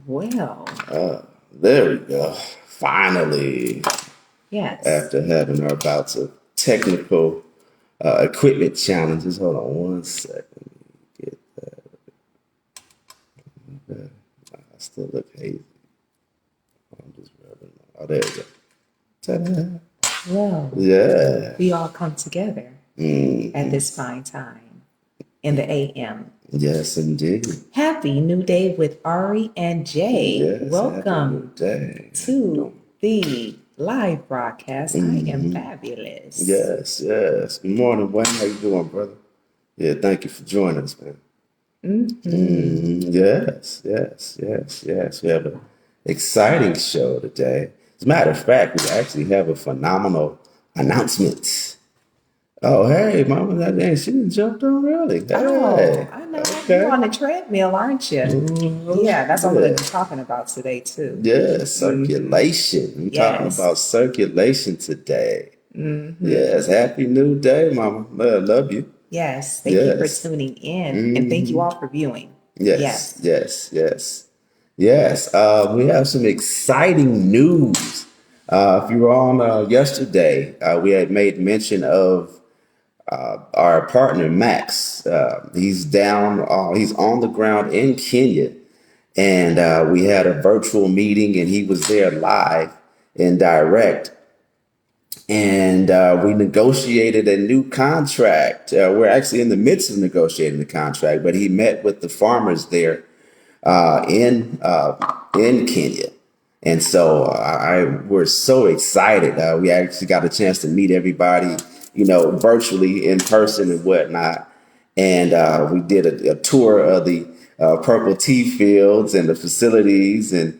well. There we go. Finally, Yes. after having our bouts of technical equipment challenges. Hold on one second. Get that. I still look hazy. I'm just rubbing. Oh, there we go. Ta-da. Well, Yeah. we all come together at this fine time in the AM. Yes, indeed. Happy New Day with Ari and J. Yes, Welcome happy New Day. to the live broadcast. I am fabulous. Yes, yes. Good morning, Wayne. How you doing, brother? Yeah, thank you for joining us, man. Yes, yes, yes, yes. We have an exciting show today. As a matter of fact, we actually have a phenomenal announcement. Oh, hey, Mama, that dang, she done jumped on early. Hey. Oh, I know. Okay. You're on the treadmill, aren't you? Yeah, that's what we're going to be talking about today, too. Yeah, circulation. We're talking about circulation today. Yes, happy new day, Mama. Love you. Yes, thank you for tuning in, and thank you all for viewing. Yes. We have some exciting news. If you were on yesterday, we had made mention of our partner Max. He's on the ground in Kenya, and we had a virtual meeting, and he was there live and direct. And we negotiated a new contract. We're actually in the midst of negotiating the contract, but he met with the farmers there in Kenya. And so we're so excited. We actually got a chance to meet everybody, virtually, in person and whatnot. And we did a tour of the purple tea fields and the facilities, and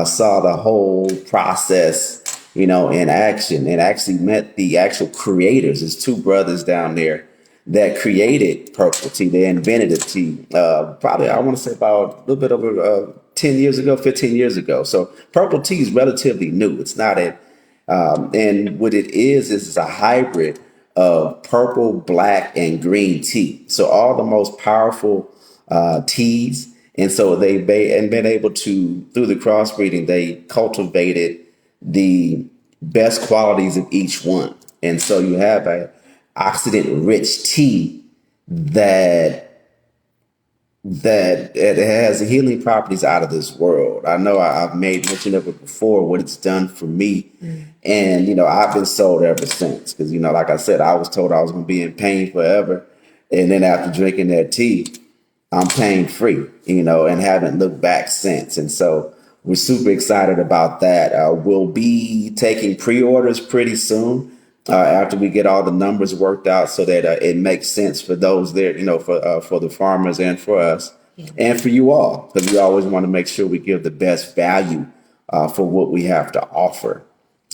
saw the whole process, in action, and actually met the actual creators. There's two brothers down there that created purple tea. They invented a tea, probably, I want to say, about a little bit over 10 years ago, 15 years ago. So purple tea is relatively new. It's not and what it is a hybrid of purple, black, and green tea. So all the most powerful teas. And so they've been able to, through the crossbreeding, they cultivated the best qualities of each one. And so you have a oxidant-rich tea that it has healing properties out of this world. I know I've made mention of it before, what it's done for me. And, I've been sold ever since. Because, like I said, I was told I was going to be in pain forever. And then after drinking that tea, I'm pain free, and haven't looked back since. And so we're super excited about that. We'll be taking pre-orders pretty soon after we get all the numbers worked out, so that it makes sense for those there, for the farmers and for us, and for you all, because we always want to make sure we give the best value for what we have to offer.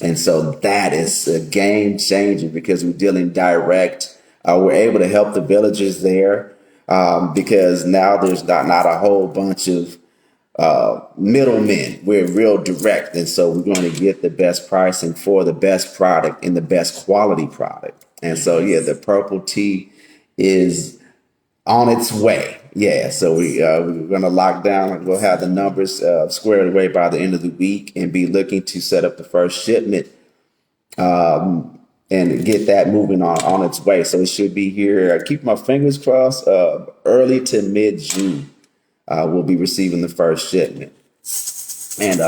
And so that is a game changer, because we're dealing direct. We're able to help the villagers there because now there's not a whole bunch of middlemen. We're real direct, and so we're going to get the best pricing for the best product and the best quality product. And so the purple tea is on its way. So we're going to lock down, and we'll have the numbers squared away by the end of the week, and be looking to set up the first shipment and get that moving on its way. So it should be here. I keep my fingers crossed. Early to mid-June. We'll be receiving the first shipment, and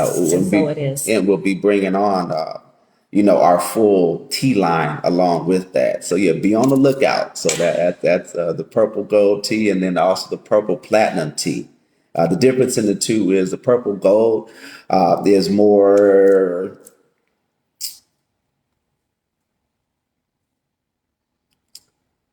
we'll be bringing on, our full tea line along with that. So be on the lookout. So that's the purple gold tea, and then also the purple platinum tea. The difference in the two is the purple gold is more.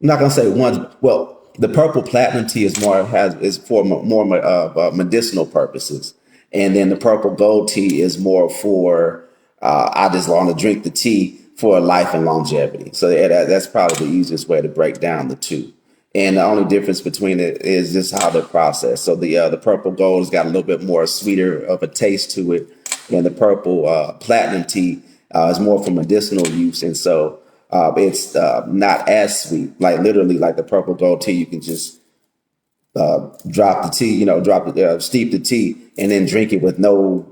I'm not gonna say one. Well, the purple platinum tea is for more medicinal purposes, and then the purple gold tea is more for I just want to drink the tea for life and longevity. So that's probably the easiest way to break down the two. And the only difference between it is just how they're processed. So the purple gold has got a little bit more sweeter of a taste to it, and the purple platinum tea is more for medicinal use, and so. It's not as sweet, like literally like the purple gold tea. You can just drop the tea, steep the tea, and then drink it with no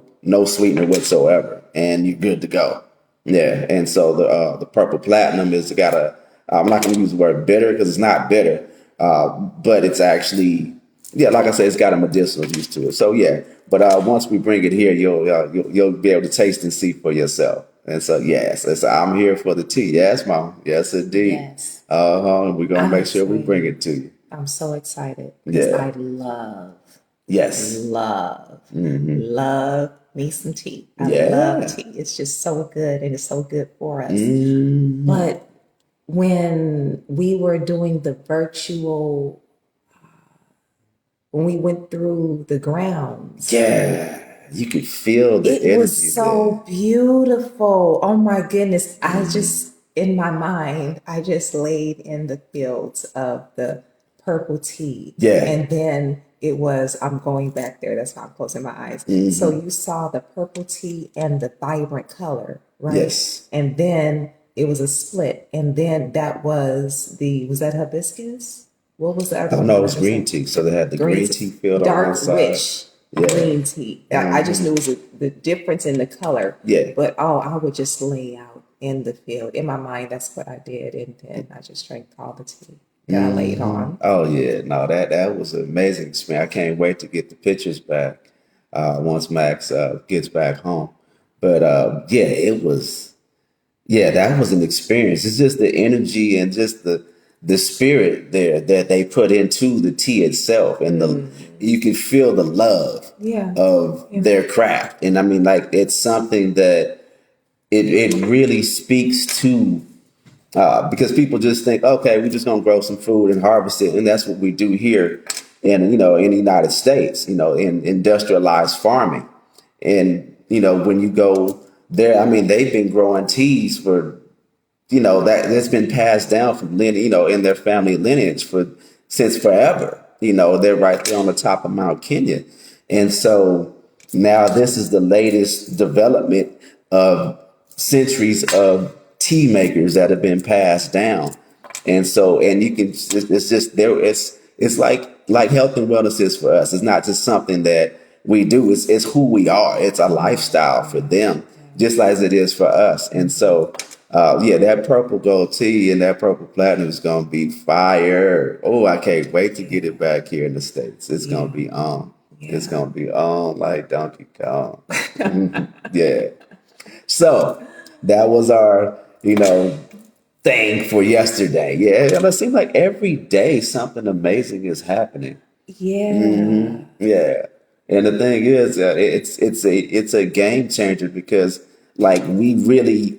sweetener whatsoever, and you're good to go. Yeah, and so the purple platinum is got a. I'm not going to use the word bitter because it's not bitter, but it's actually, yeah, like I said, it's got a medicinal use to it. So yeah, but once we bring it here, you'll be able to taste and see for yourself. And so yes, I'm here for the tea. Yes, Mom. Yes, indeed. Yes. We're gonna I'm make sure we bring excited. it to you. I'm so excited because Yeah. I love, Yes. love me some tea. I love Yeah. tea. It's just so good and it's so good for us. Mm-hmm. But when we were doing the virtual, when we went through the grounds, Yeah. You could feel the it energy was so beautiful. Oh my goodness. I just, in my mind, I just laid in the fields of the purple tea. Yeah. And then it was, I'm going back there. That's why I'm closing my eyes. So you saw the purple tea and the vibrant color, right? Yes. And then it was a split. And then that was was that hibiscus? What was the other Oh one? no, it's green tea. So they had the green tea field on one Dark, side. rich Yeah. green tea. I just knew it was the difference in the color. Yeah. But I would just lay out in the field. In my mind, that's what I did. And then I just drank all the tea that I laid on. Oh yeah, no, that was an amazing experience. I can't wait to get the pictures back once Max gets back home. But yeah, that was an experience. It's just the energy and just the spirit there that they put into the tea itself, and you can feel the love of their craft. And I mean, like it's something that it really speaks to. Because people just think, okay, we're just gonna grow some food and harvest it, and that's what we do here in the United States, in industrialized farming. And when you go there, I mean, they've been growing teas for that's been passed down from in their family lineage for since forever. They're right there on the top of Mount Kenya, and so now this is the latest development of centuries of tea makers that have been passed down. And so, and you can, it's just there, it's like health and wellness is for us. It's not just something that we do, it's who we are. It's a lifestyle for them, just as it is for us. And so, yeah, that purple gold tea and that purple platinum is going to be fire. Oh, I can't wait to get it back here in the States. It's going to be on. It's going to be on like Donkey Kong. Yeah. So that was our, thing for yesterday. Yeah, and it seems like every day something amazing is happening. Yeah. Yeah, and the thing is, it's a game changer because like we really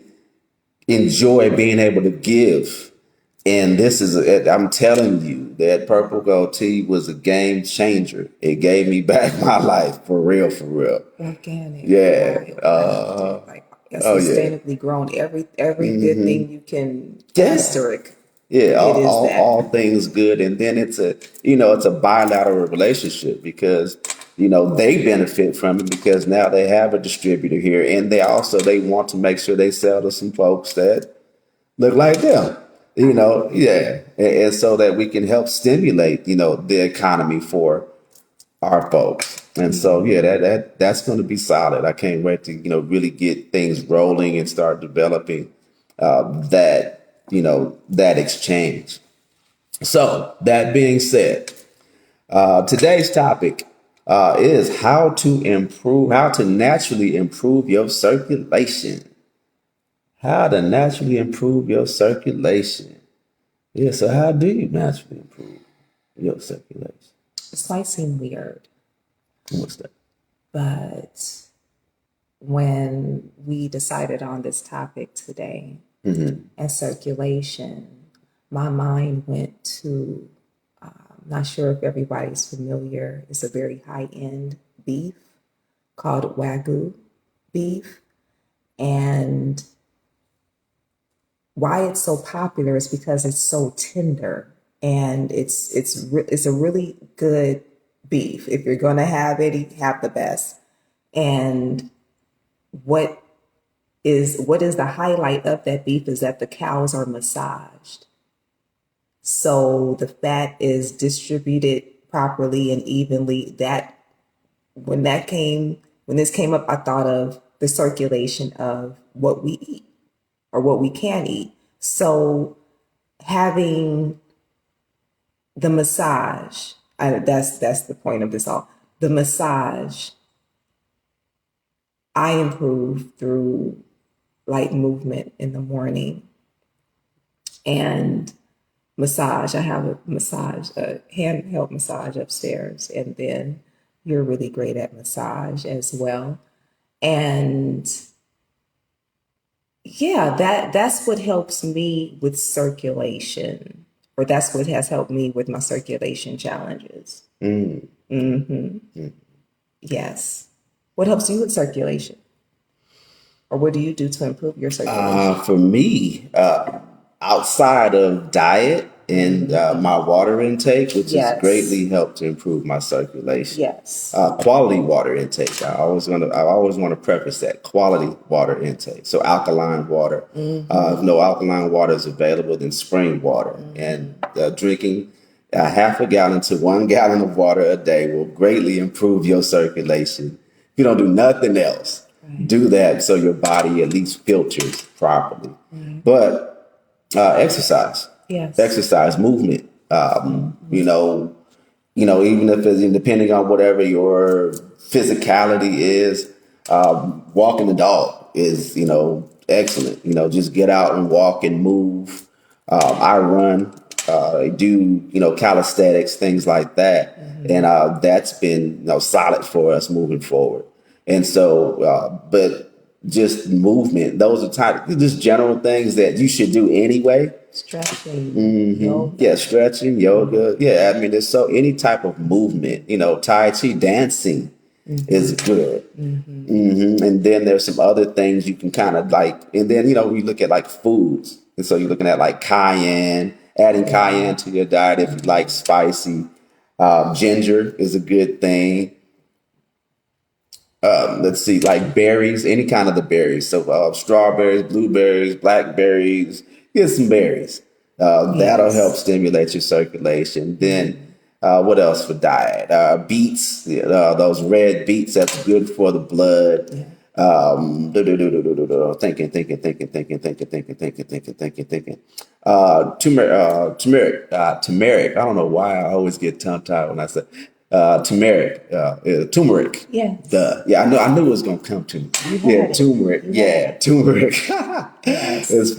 enjoy being able to give, and this is I'm telling you that purple gold tea was a game changer. It gave me back my life for real, for real. Organic. Yeah. Like Oh yeah. sustainably grown. Every good thing you can Yeah. asterisk. Yeah, It is all, that. all things good, and then it's a bilateral relationship because they benefit from it because now they have a distributor here, and they want to make sure they sell to some folks that look like them, yeah, and so that we can help stimulate the economy for our folks, and so yeah, that's going to be solid. I can't wait to really get things rolling and start developing that exchange. So that being said, today's topic is how to naturally improve your circulation. How to naturally improve your circulation. Yeah, so how do you naturally improve your circulation? This might seem weird, What's that? but when we decided on this topic today and circulation, my mind went to, not sure if everybody's familiar, it's a very high-end beef called Wagyu beef. And why it's so popular is because it's so tender and it's a really good beef. If you're going to have it, you have the best. And what is the highlight of that beef is that the cows are massaged. So the fat is distributed properly and evenly, that when this came up, I thought of the circulation of what we eat or what we can eat. So having the massage, that's the point of this all. The massage, I improve through light movement in the morning and massage. I have a handheld massage upstairs, and then you're really great at massage as well. And yeah, that's what helps me with circulation, or that's what has helped me with my circulation challenges. Yes. What helps you with circulation? Or what do you do to improve your circulation? For me, outside of diet and my water intake, which has greatly helped to improve my circulation. Yes. Quality water intake. I always want to preface that quality water intake. So alkaline water. If no alkaline water is available, then spring water. And drinking half a gallon to 1 gallon of water a day will greatly improve your circulation. If you don't do nothing else, do that so your body at least filters properly. But exercise, exercise, movement. Even if it's depending on whatever your physicality is, walking the dog is excellent. Just get out and walk and move. I run, do calisthenics, things like that, and that's been solid for us moving forward. And so, but just movement, those are just general things that you should do anyway. Stretching, yoga. Yeah, stretching, yoga. Yeah, I mean, there's any type of movement. Tai Chi, dancing is good. And then there's some other things you can kind of like. And then we look at like foods, and so you're looking at like cayenne, adding cayenne to your diet if you like spicy. Ginger is a good thing. Let's see, like berries, any kind of the berries. So strawberries, blueberries, blackberries, get some berries. That'll help stimulate your circulation. Then what else for diet? Beets, those red beets, that's good for the blood. Thinking. Turmeric. I don't know why I always get tongue tied when I say turmeric. Yes. Yeah, I knew it was gonna come to me. Turmeric. Turmeric. Yes. It's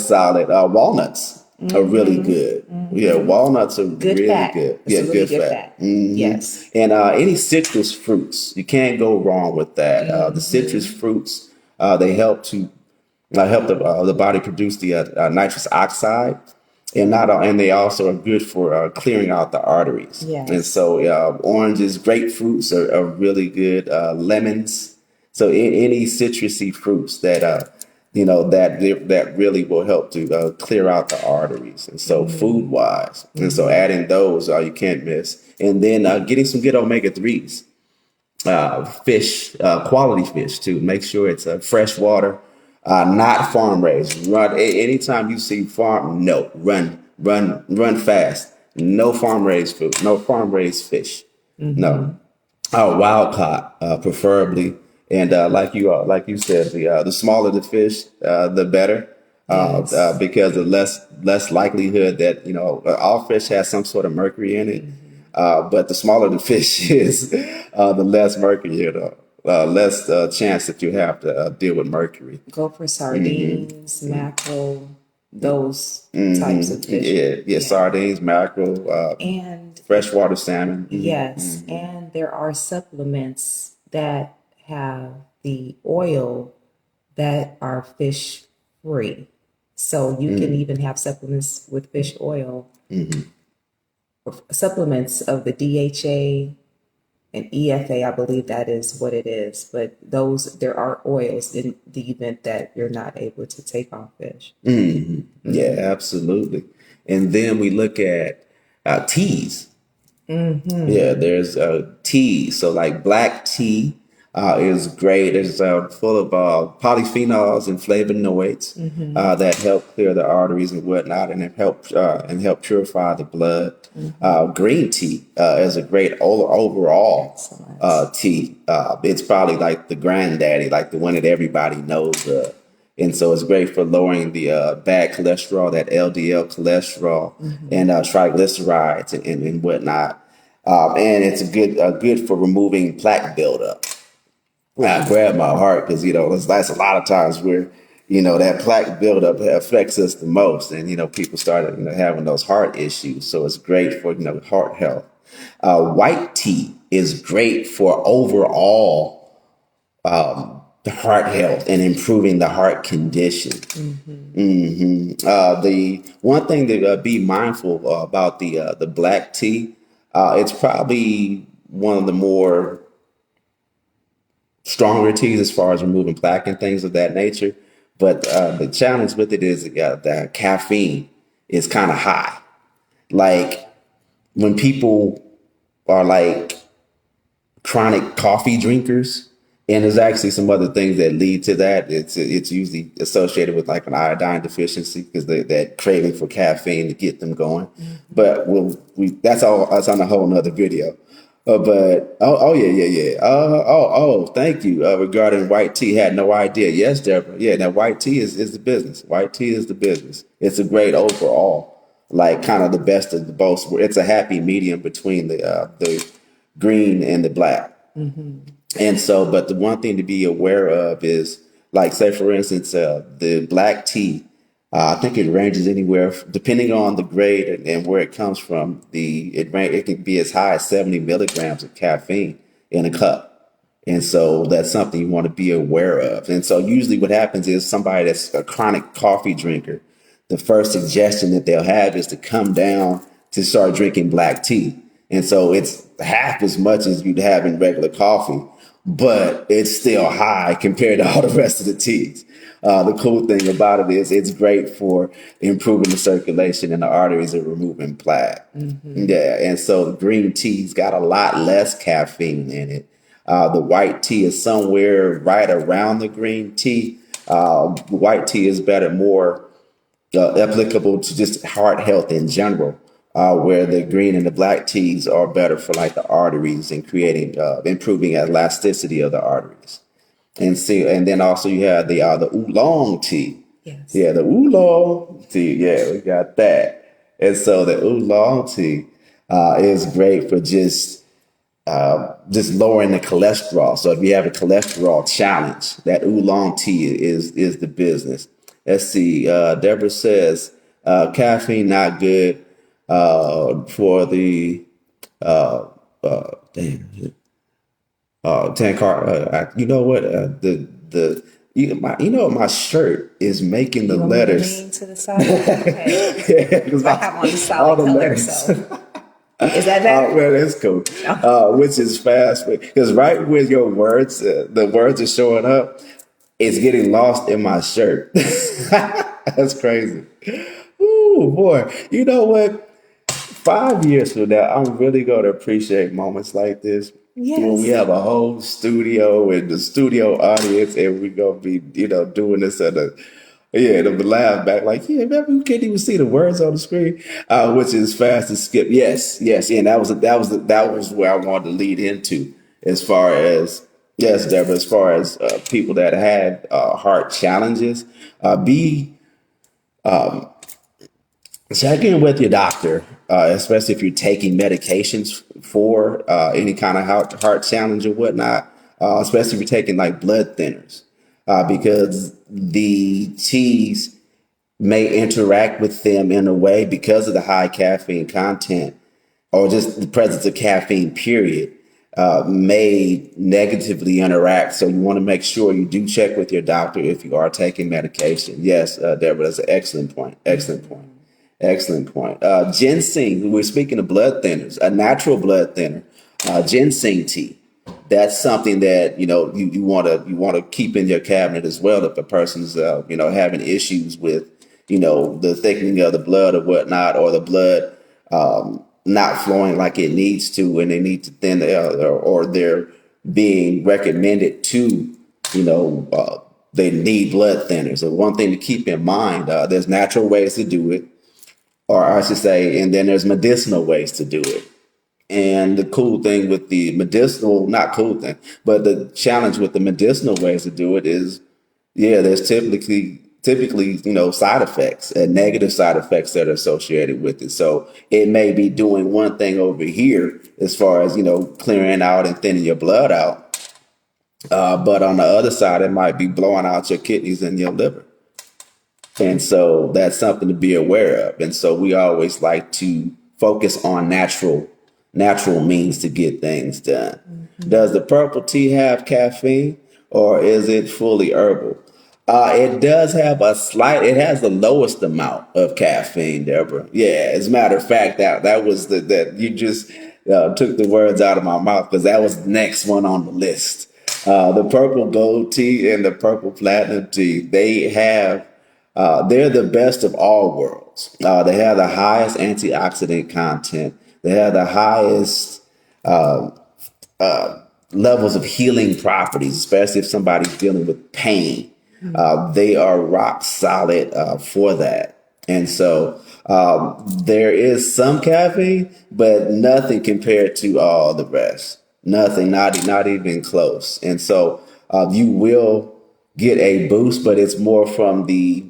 solid. Walnuts are really good. Yeah, walnuts are good really fat. good. It's really good fat. Yes. And any citrus fruits, you can't go wrong with that. The citrus fruits, they help to help the body produce the nitrous oxide. And they also are good for clearing out the arteries. Yes. And so oranges, grapefruits are really good. Lemons. So any citrusy fruits that that really will help to clear out the arteries. And so food wise, and so adding those you can't miss. And then getting some good omega-3s, fish, quality fish too. Make sure it's fresh water. Not farm raised. Run anytime you see farm. No, run fast. No farm raised food. No farm raised fish. No, wild caught, preferably. And like you said, the smaller the fish, the better. Because the less likelihood that all fish has some sort of mercury in it. But the smaller the fish is, the less mercury less chance that you have to deal with mercury. Go for sardines, mackerel, those types of fish. Yeah, sardines, mackerel, and freshwater salmon. Yes, and there are supplements that have the oil that are fish free. So you can even have supplements with fish oil, supplements of the DHA and EFA, I believe that is what it is. But there are oils in the event that you're not able to take on fish. Yeah, absolutely. And then we look at teas. Yeah, there's tea. So like black tea, is great. It's full of polyphenols and flavonoids that help clear the arteries and whatnot, and help purify the blood. Green tea is a great overall tea. It's probably like the granddaddy, like the one that everybody knows of. And so it's great for lowering the bad cholesterol, that LDL cholesterol, and triglycerides and whatnot. And it's good for removing plaque buildup. I grab my heart because, that's a lot of times where, that plaque buildup affects us the most. And, people started, having those heart issues. So it's great for, heart health. White tea is great for overall the heart health and improving the heart condition. The one thing to be mindful about the black tea, it's probably one of the more stronger teas as far as removing plaque and things of that nature. But the challenge with it is the caffeine is kind of high. Like when people are like chronic coffee drinkers, and there's actually some other things that lead to that. It's usually associated with like an iodine deficiency because that craving for caffeine to get them going. But that's on a whole nother video. Thank you. Regarding white tea, had no idea. Yes, Deborah. Yeah, now white tea is the business. White tea is the business. It's a great overall, like kind of the best of the both. It's a happy medium between the green and the black. And so, but the one thing to be aware of is, like, say, for instance, the black tea, I think it ranges anywhere, depending on the grade and where it comes from, it can be as high as 70 milligrams of caffeine in a cup. And so that's something you want to be aware of. And so usually what happens is somebody that's a chronic coffee drinker, the first suggestion that they'll have is to come down to start drinking black tea. And so it's half as much as you'd have in regular coffee, but it's still high compared to all the rest of the teas. The cool thing about it is it's great for improving the circulation in the arteries and removing plaque. Yeah, and so the green tea's got a lot less caffeine in it. The white tea is somewhere right around the green tea. White tea is more applicable to just heart health in general. Where the green and the black teas are better for like the arteries and improving elasticity of the arteries. And then also you have the oolong tea. Yes. Yeah, the oolong tea. Yeah, we got that. And so the oolong tea is great for just lowering the cholesterol. So if you have a cholesterol challenge, that oolong tea is the business. Let's see. Deborah says caffeine not good for the Tankar. You know what? My shirt is making the letters. Lean to the side. Okay. Because I have on the solid color, so. Is that better? Well, that's cool. Which is fast because right where your words, the words are showing up, it's getting lost in my shirt. That's crazy. Ooh, boy. You know what? 5 years from now, I'm really going to appreciate moments like this. Yes. When we have a whole studio and the studio audience, and we're going to be, doing this they'll laugh back like, yeah, man, we can't even see the words on the screen, which is fast to skip. Yes, and that was where I wanted to lead into, as far as yes, Deborah, as far as people that have heart challenges, check in with your doctor, especially if you're taking medications for any kind of heart challenge or whatnot, especially if you're taking like blood thinners, because the teas may interact with them in a way because of the high caffeine content or just the presence of caffeine, period, may negatively interact. So you want to make sure you do check with your doctor if you are taking medication. Yes, Deborah, that's an excellent point. Excellent point. Ginseng, we're speaking of blood thinners, a natural blood thinner, ginseng tea. That's something that, you want to keep in your cabinet as well. If a person's, having issues with, the thickening of the blood or whatnot, or the blood, not flowing like it needs to, and they need to thin or they're being recommended to, they need blood thinners. So one thing to keep in mind, there's natural ways to do it, or I should say, and then there's medicinal ways to do it. And the cool thing with the medicinal, not cool thing, but the challenge with the medicinal ways to do it is, there's typically, side effects and negative side effects that are associated with it. So it may be doing one thing over here as far as, clearing out and thinning your blood out. But on the other side, it might be blowing out your kidneys and your liver. And so that's something to be aware of. And so we always like to focus on natural means to get things done. Mm-hmm. Does the purple tea have caffeine, or is it fully herbal? It does have it has the lowest amount of caffeine, Deborah. Yeah, as a matter of fact, that was that you just took the words out of my mouth, because that was the next one on the list. The purple gold tea and the purple platinum tea, they're the best of all worlds. They have the highest antioxidant content. They have the highest levels of healing properties, especially if somebody's dealing with pain. They are rock solid for that. And so there is some caffeine, but nothing compared to all the rest. Nothing, not even close. And so you will get a boost, but it's more from the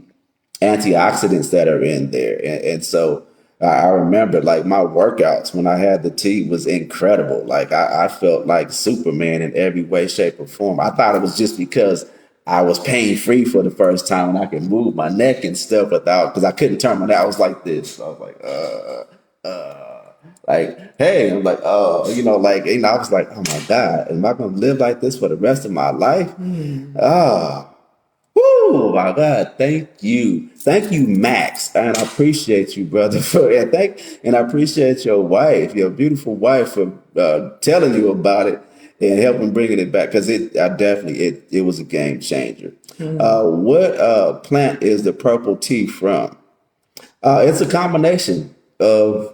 antioxidants that are in there. And so I remember, like, my workouts when I had the tea was incredible. Like I felt like Superman in every way, shape, or form. I thought it was just because I was pain free for the first time and I could move my neck and stuff without, because I couldn't turn my neck. I was like this. So I was like, hey, I'm like, I was like, oh my God, am I going to live like this for the rest of my life? Oh my God, thank you. Thank you, Max. And I appreciate you, brother, and I appreciate your wife, your beautiful wife, for telling you about it and helping bringing it back, because it was a game changer. What plant is the purple tea from? It's a combination of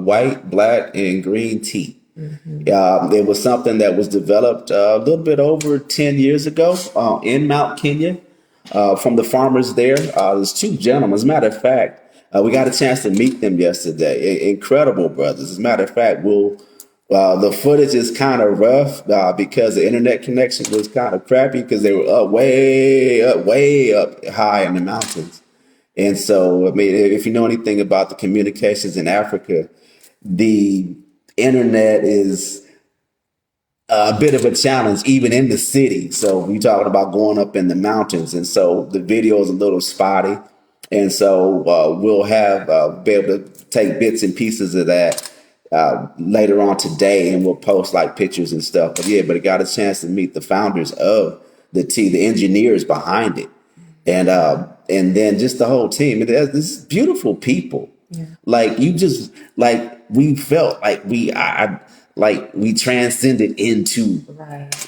white, black, and green tea. Mm-hmm. It was something that was developed a little bit over 10 years ago in Mount Kenya from the farmers there. There's two gentlemen. As a matter of fact, we got a chance to meet them yesterday. Incredible brothers. As a matter of fact, the footage is kind of rough because the internet connection was kind of crappy, because they were way up high in the mountains. And so, I mean, if you know anything about the communications in Africa, the internet is a bit of a challenge, even in the city. So you're talking about going up in the mountains. And so the video is a little spotty. And so we'll be able to take bits and pieces of that later on today, and we'll post like pictures and stuff. But I got a chance to meet the founders of the tea, the engineers behind it. And then just the whole team. There's this beautiful people. Yeah. Like we felt like we transcended into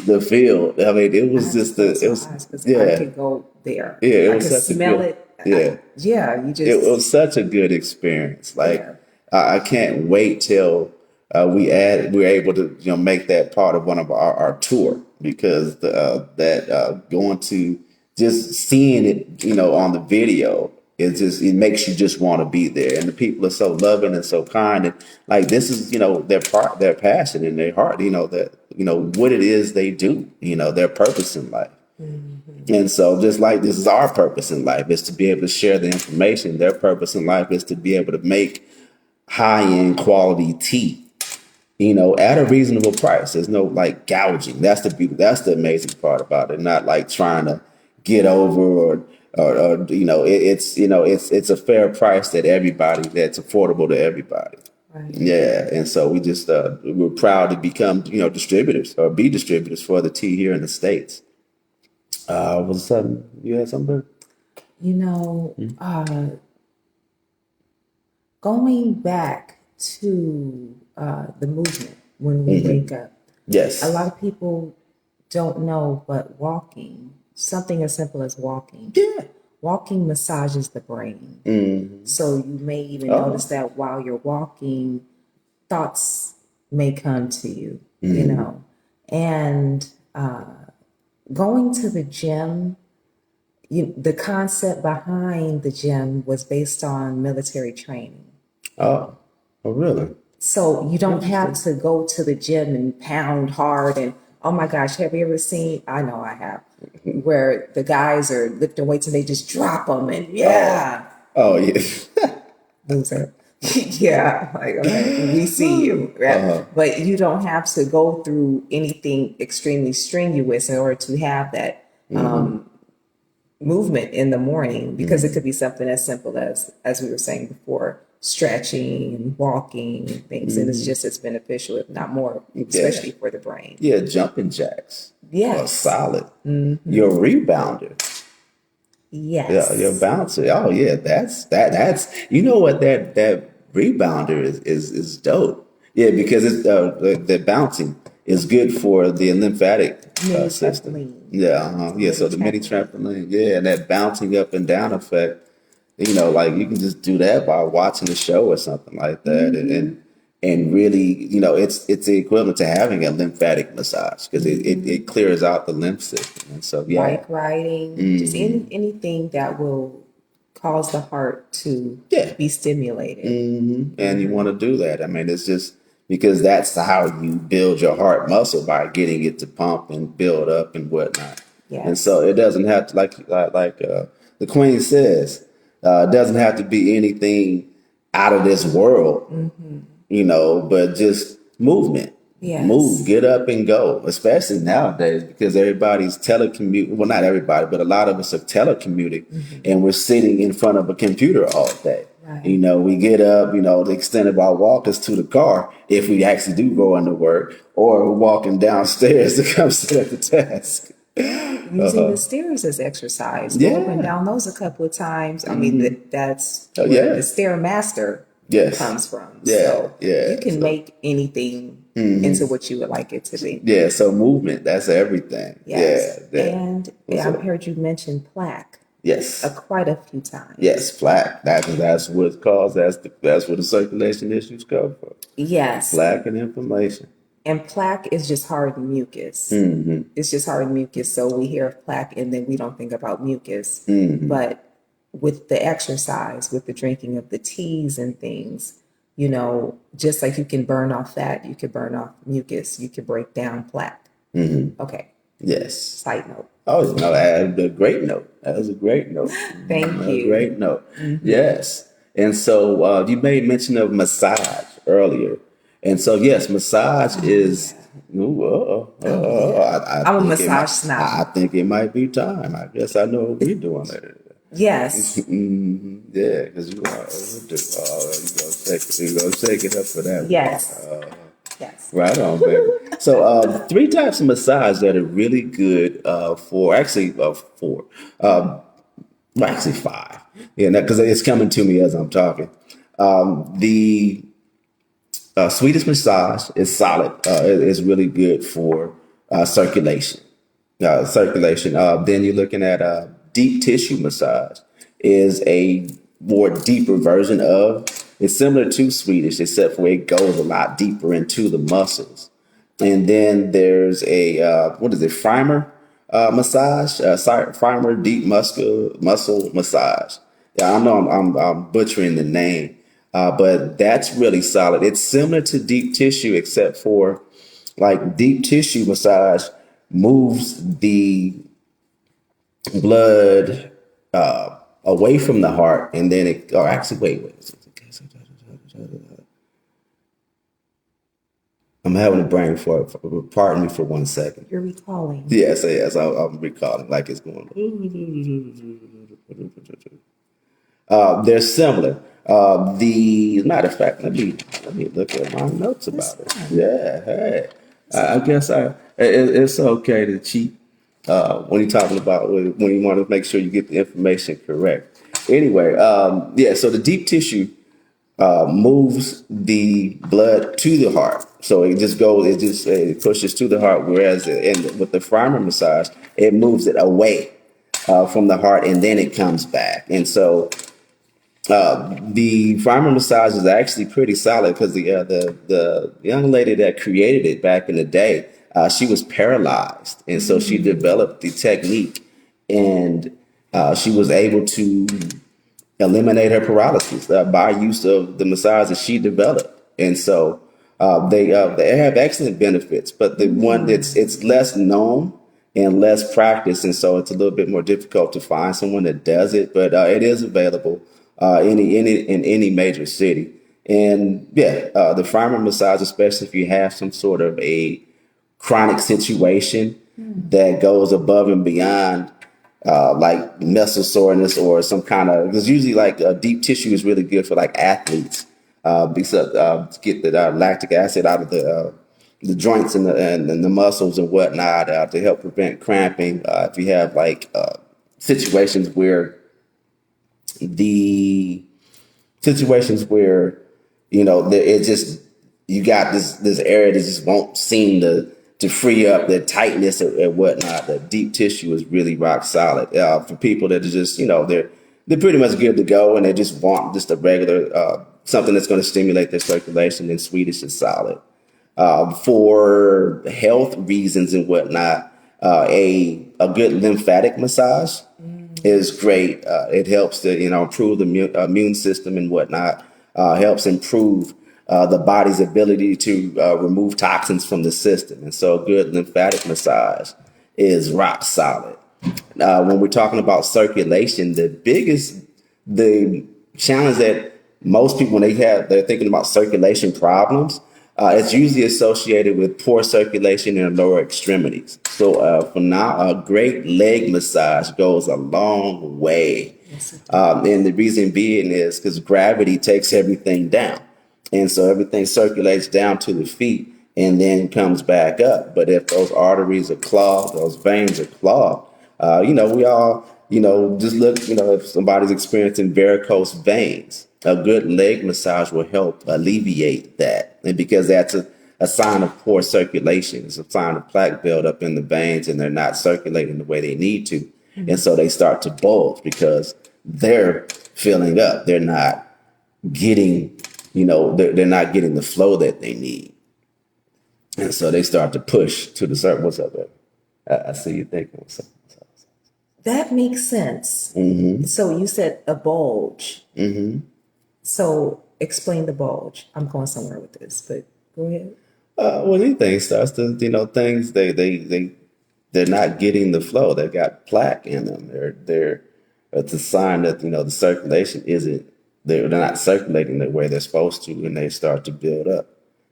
the field. I mean, it was I could go there. Yeah, it I was could smell it. It was such a good experience. I can't wait till we're able to make that part of one of our tour, because going to just seeing it on the video, it makes you just want to be there. And the people are so loving and so kind, and like this is their passion and their heart, that what it is they do, their purpose in life. Mm-hmm. And so just like this is our purpose in life, is to be able to share the information. Their purpose in life is to be able to make high-end quality tea, at a reasonable price. There's no like gouging. That's the beauty. That's the amazing part about it. Not like trying to get over or it's a fair price that's affordable to everybody. Right. Yeah. And so we just we're proud to become distributors, or be distributors for the tea here in the States. Was something you had something? Going back to the movement when we wake up. Yes. A lot of people don't know, but something as simple as walking. Yeah. Walking massages the brain. Mm-hmm. So you may even notice that while you're walking, thoughts may come to you, you know. And going to the gym, the concept behind the gym was based on military training. Oh, oh, really? So you don't have to go to the gym and pound hard. And oh my gosh, have you ever seen? I know I have, where the guys are lifting weights and they just drop them and yeah, Oh, yeah. loser. Yeah, like okay, we see you, right? But you don't have to go through anything extremely strenuous in order to have that movement in the morning, because it could be something as simple as we were saying before, stretching and walking and things, and it's just as beneficial, if not more, especially for the brain. Yeah, jumping jacks. Yes. Are solid. Your rebounder. Yes. Yeah, your bouncer. Oh yeah, that's you know what, that rebounder is dope. Yeah, because it's the bouncing is good for the lymphatic system. Trampoline. Yeah, yeah. So the mini trampoline, yeah, and that bouncing up and down effect. You know, like you can just do that by watching a show or something like that, and really, you know, it's the equivalent to having a lymphatic massage because it clears out the lymph system, and so yeah, Bike riding, just anything that will cause the heart to be stimulated. and you want to do that. I mean, it's just because that's how you build your heart muscle, by getting it to pump and build up and whatnot. Yes. And so it doesn't have to, like the Queen says, it doesn't have to be anything out of this world, you know, but just movement. Yes. Move, get up and go, especially nowadays because everybody's telecommuting. Well, not everybody, but a lot of us are telecommuting, and we're sitting in front of a computer all day. Right. You know, we get up, you know, the extent of our walk is to the car if we actually do go into work, or walking downstairs to come sit at the desk. Using the stairs as exercise. Go up and down those a couple of times. I mean, that's where the Stairmaster comes from. So you can make anything into what you would like it to be. Yeah, so movement, that's everything. Yes. Yeah. And I've heard you mention plaque. Yes. Quite a few times. Yes, plaque. That's what it's caused. That's where the circulation issues come from. Yes. Plaque and inflammation. And plaque is just hardened mucus. It's just hardened mucus. So we hear of plaque and then we don't think about mucus. But with the exercise, with the drinking of the teas and things, you know, just like you can burn off fat, you can burn off mucus, you can break down plaque. Okay. Yes. Side note. Oh, no, that was a great note. That was a great note. Thank you. Great note. Yes. And so you made mention of massage earlier. And so, yes, massage is. I'm a massage snob. I think it might be time. I guess I know what we're doing there. Yes. Yeah, because you are overdue. You're going to take it up for that. Yes. Yes. Right on, baby. So 3 types of massage that are really good for, actually 4. Actually 5. Yeah, because it's coming to me as I'm talking. The Swedish massage is solid. It's really good for circulation. Then you're looking at deep tissue massage is a more deeper version of. It's similar to Swedish, except for it goes a lot deeper into the muscles. And then there's a Frimer massage, Frimer deep muscle massage. Yeah, I know I'm butchering the name, but that's really solid. It's similar to deep tissue, except for like deep tissue massage moves the blood away from the heart, and then it. Or actually, wait. I'm having a brain fart. Pardon me for 1 second. You're recalling. Yes. I'm recalling like it's going. They're similar. The matter of fact, let me look at my notes about it. Yeah. Hey, I guess it's okay to cheat when you're talking about when you want to make sure you get the information correct. Anyway, So the deep tissue moves the blood to the heart. So it pushes to the heart. Whereas with the Frimer massage, it moves it away from the heart, and then it comes back. And so The farmer massage is actually pretty solid because the young lady that created it back in the day, she was paralyzed, and so she developed the technique, and she was able to eliminate her paralysis by use of the massage that she developed. And so they have excellent benefits, but the one that's it's less known and less practiced, and so it's a little bit more difficult to find someone that does it. But it is available in any major city. And yeah, the farmer massage, especially if you have some sort of a chronic situation that goes above and beyond like muscle soreness or some kind of, because usually like deep tissue is really good for like athletes because to get the lactic acid out of the joints and the muscles and whatnot to help prevent cramping. If you have like situations where the situations where it just you got this area that just won't seem to free up the tightness and whatnot. The deep tissue is really rock solid for people that are just they're pretty much good to go and they just want just a regular something that's going to stimulate their circulation. And Swedish is solid for health reasons and whatnot. A good lymphatic massage is great. It helps to improve the immune system and whatnot. Helps improve the body's ability to remove toxins from the system, and so a good lymphatic massage is rock solid. When we're talking about circulation, the challenge that most people when they're thinking about circulation problems, it's usually associated with poor circulation in the lower extremities. So for now, a great leg massage goes a long way. And the reason being is because gravity takes everything down. And so everything circulates down to the feet and then comes back up. But if those arteries are clogged, those veins are clogged, we all, just look, if somebody's experiencing varicose veins, a good leg massage will help alleviate that. And because that's a sign of poor circulation, it's a sign of plaque buildup in the veins and they're not circulating the way they need to. Mm-hmm. And so they start to bulge because they're filling up. They're not getting, they're not getting the flow that they need. And so they start to push to the surface. What's up, baby? I see you thinking what's up. That makes sense. Mm-hmm. So you said a bulge. Mm-hmm. So explain the bulge. I'm going somewhere with this, but go ahead. Well, anything starts to, things they're not getting the flow. They've got plaque in them. It's a sign that the circulation isn't. They're not circulating the way they're supposed to, and they start to build up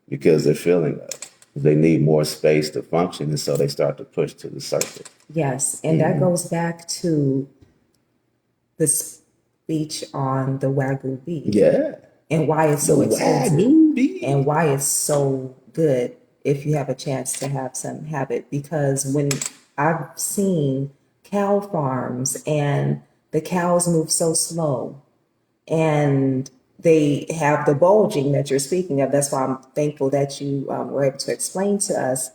because they're filling up. They need more space to function, and so they start to push to the surface. Yes, and that goes back to the speech on the Wagyu beef. Yeah. And why it's so expensive. Wagyu beef. And why it's so good if you have a chance to have it. Because when I've seen cow farms and the cows move so slow and they have the bulging that you're speaking of. That's why I'm thankful that you were able to explain to us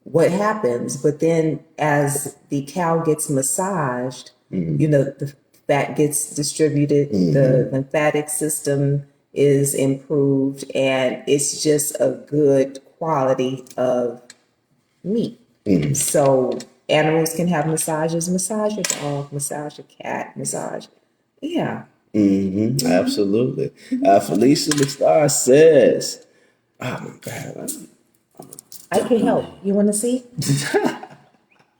what happens. But then as the cow gets massaged, the fat gets distributed, the lymphatic system is improved, and it's just a good quality of meat. So animals can have massages, massage your dog, massage your cat, massage. Yeah. Absolutely. Felicia McStar says, oh my God. I can help. You want to see?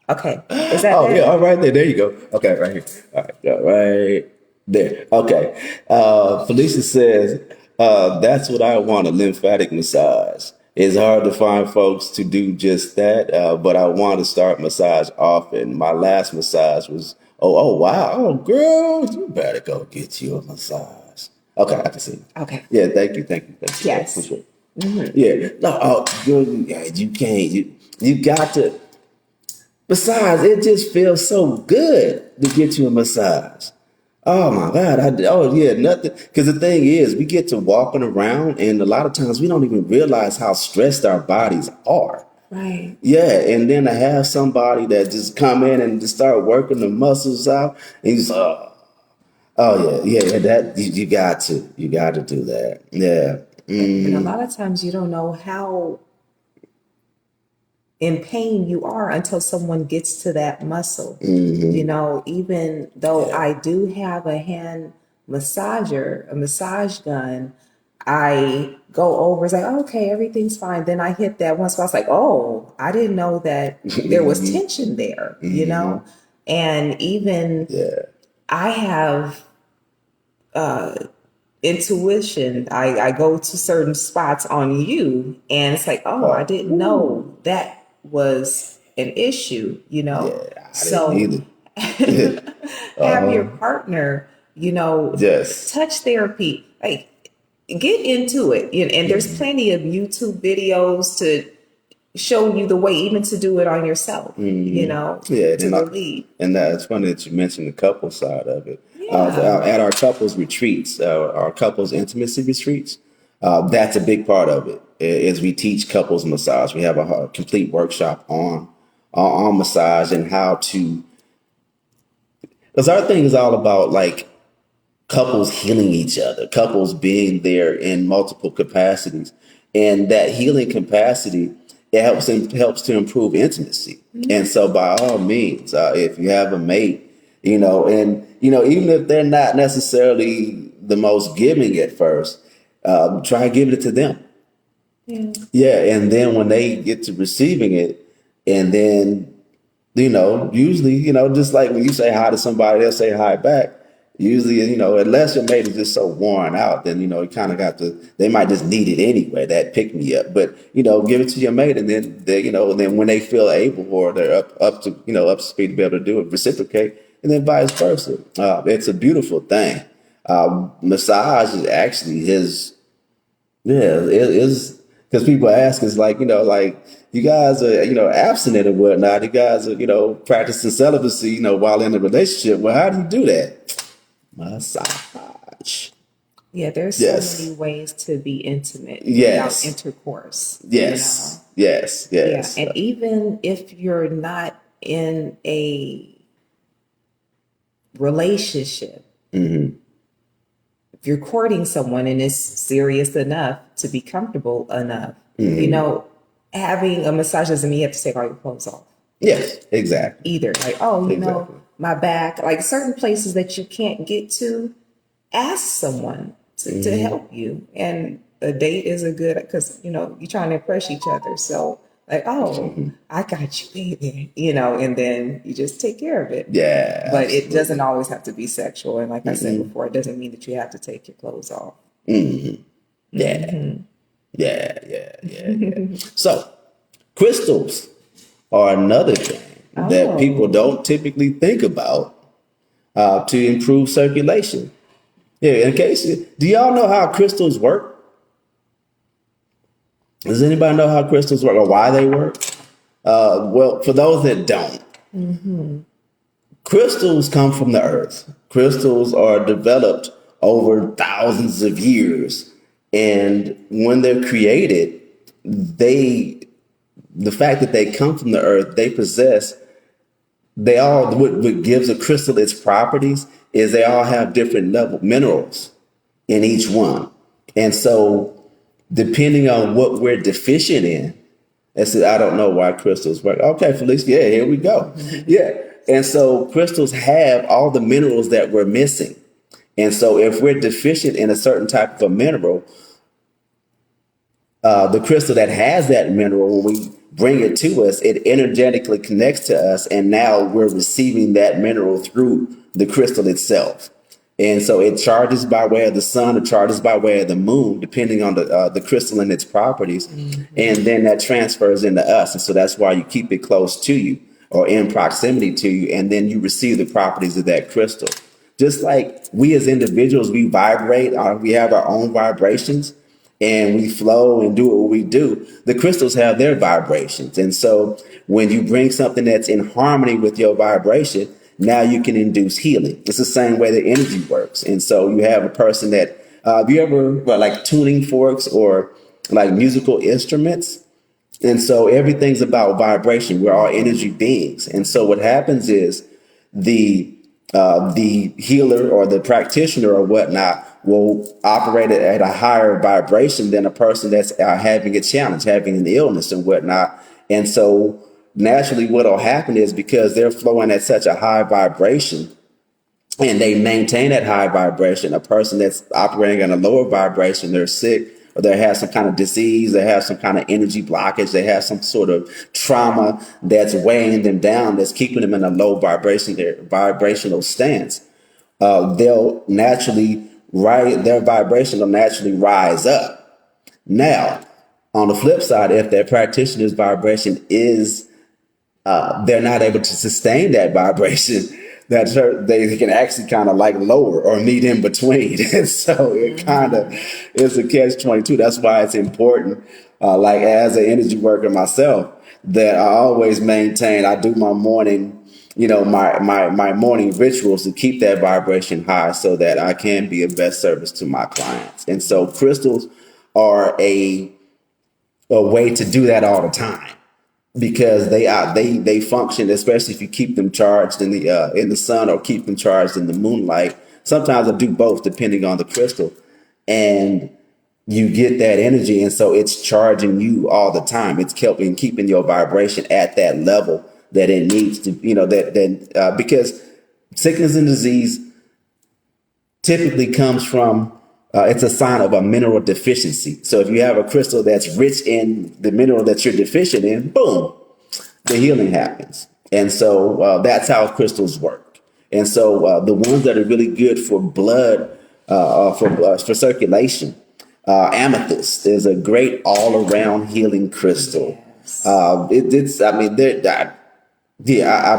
Okay. Is that yeah. All right there. There you go. Okay. Right here. All right. Go right there. Okay. Felicia says, that's what I want, a lymphatic massage. It's hard to find folks to do just that, but I want to start massage often. My last massage was, oh, wow. Oh, girl, you better go get you a massage. Okay, I can see. Okay. Yeah, thank you. Yes. For sure. Yeah. No, girl, you can't. You got to. Besides, it just feels so good to get you a massage. Oh my God. Nothing. Because the thing is, we get to walking around and a lot of times we don't even realize how stressed our bodies are. Right. Yeah. And then to have somebody that just come in and just start working the muscles out and he's, Oh yeah. That you got to do that. Yeah. And a lot of times you don't know how in pain you are until someone gets to that muscle. You know, even though I do have a hand massager, a massage gun, I go over, it's like, okay, everything's fine. Then I hit that one spot. It's like, oh, I didn't know that there was tension there, you know? And even Yeah. I have intuition. I go to certain spots on you, and it's like, oh, I didn't know that was an issue, you know? Yeah. I So didn't either. have your partner, you know, Yes. touch therapy, like get into it. And there's plenty of YouTube videos to show you the way, even to do it on yourself, you know, Yeah, to relieve. and that's funny that you mentioned the couple side of it. Yeah. At our couples retreats, our couples intimacy retreats, that's a big part of it. Is we teach couples massage. We have a complete workshop on massage and how to. Because our thing is all about like couples healing each other, couples being there in multiple capacities, and that healing capacity it helps to improve intimacy. And so, by all means, if you have a mate, even if they're not necessarily the most giving at first, try giving it to them. Yeah. Yeah, and then when they get to receiving it, and then usually, just like when you say hi to somebody, they'll say hi back. Usually, unless your mate is just so worn out, then, you kind of got to, they might just need it anyway, that pick me up. But, give it to your mate and then and then when they feel able or they're up to speed to be able to do it, reciprocate, and then vice versa. It's a beautiful thing. Massage is actually yeah, it is because people ask us like, like you guys are, abstinent and whatnot. You guys are, practicing celibacy, while in a relationship. Well, how do you do that? Massage. Yeah, there's so many ways to be intimate without Yes. intercourse. Yes. You know? Yes. Yeah. Yes. And even if you're not in a relationship, if you're courting someone and it's serious enough to be comfortable enough, having a massage doesn't mean you have to take all your clothes off. Yes, exactly. Either. Like, oh, Exactly. my back, like certain places that you can't get to, ask someone to help you. And a date is a good, because, you're trying to impress each other. So, like, oh, I got you, baby, and then you just take care of it. Yeah. But absolutely. it doesn't always have to be sexual. And like I said before, it doesn't mean that you have to take your clothes off. Yeah. Yeah. So, crystals are another thing that people don't typically think about to improve circulation. Yeah, in case, do y'all know how crystals work? Does anybody know how crystals work or why they work? Well, for those that don't, crystals come from the earth. Crystals are developed over thousands of years. And when they're created, the fact that they come from the earth, what gives a crystal its properties is they all have different level minerals in each one. And so depending on what we're deficient in, I don't know why crystals work. Okay, Felicia, yeah, here we go. Yeah. And so crystals have all the minerals that we're missing. And so if we're deficient in a certain type of a mineral, the crystal that has that mineral, when we bring it to us, it energetically connects to us. And now we're receiving that mineral through the crystal itself. And so it charges by way of the sun, it charges by way of the moon, depending on the crystal and its properties. And then that transfers into us. And so that's why you keep it close to you or in proximity to you. And then you receive the properties of that crystal. Just like we as individuals, we vibrate, we have our own vibrations and we flow and do what we do. The crystals have their vibrations. And so when you bring something that's in harmony with your vibration, now you can induce healing. It's the same way that energy works. And so you have a person that, have you ever like tuning forks or like musical instruments? And so everything's about vibration. We're all energy beings. And so what happens is the the healer or the practitioner or whatnot will operate at a higher vibration than a person that's having a challenge, having an illness and whatnot. And so naturally what will happen is because they're flowing at such a high vibration and they maintain that high vibration, a person that's operating at a lower vibration, they're sick, or they have some kind of disease, they have some kind of energy blockage, they have some sort of trauma that's weighing them down, that's keeping them in a low vibration, their vibrational stance. They'll naturally their vibration will naturally rise up. Now, on the flip side, if their practitioner's vibration is they're not able to sustain that vibration, they can actually kind of like lower or meet in between. And so it kind of is a catch-22. That's why it's important, like as an energy worker myself, that I always maintain, I do my morning, my morning rituals to keep that vibration high so that I can be of best service to my clients. And so crystals are a way to do that all the time, because they function, especially if you keep them charged in the sun or keep them charged in the moonlight. Sometimes I do both depending on the crystal, and you get that energy, and so it's charging you all the time. It's keeping your vibration at that level that it needs to, because sickness and disease typically comes from it's a sign of a mineral deficiency. So if you have a crystal that's rich in the mineral that you're deficient in, boom, the healing happens. And so that's how crystals work. And so the ones that are really good for blood, for circulation, amethyst is a great all-around healing crystal. Yes. I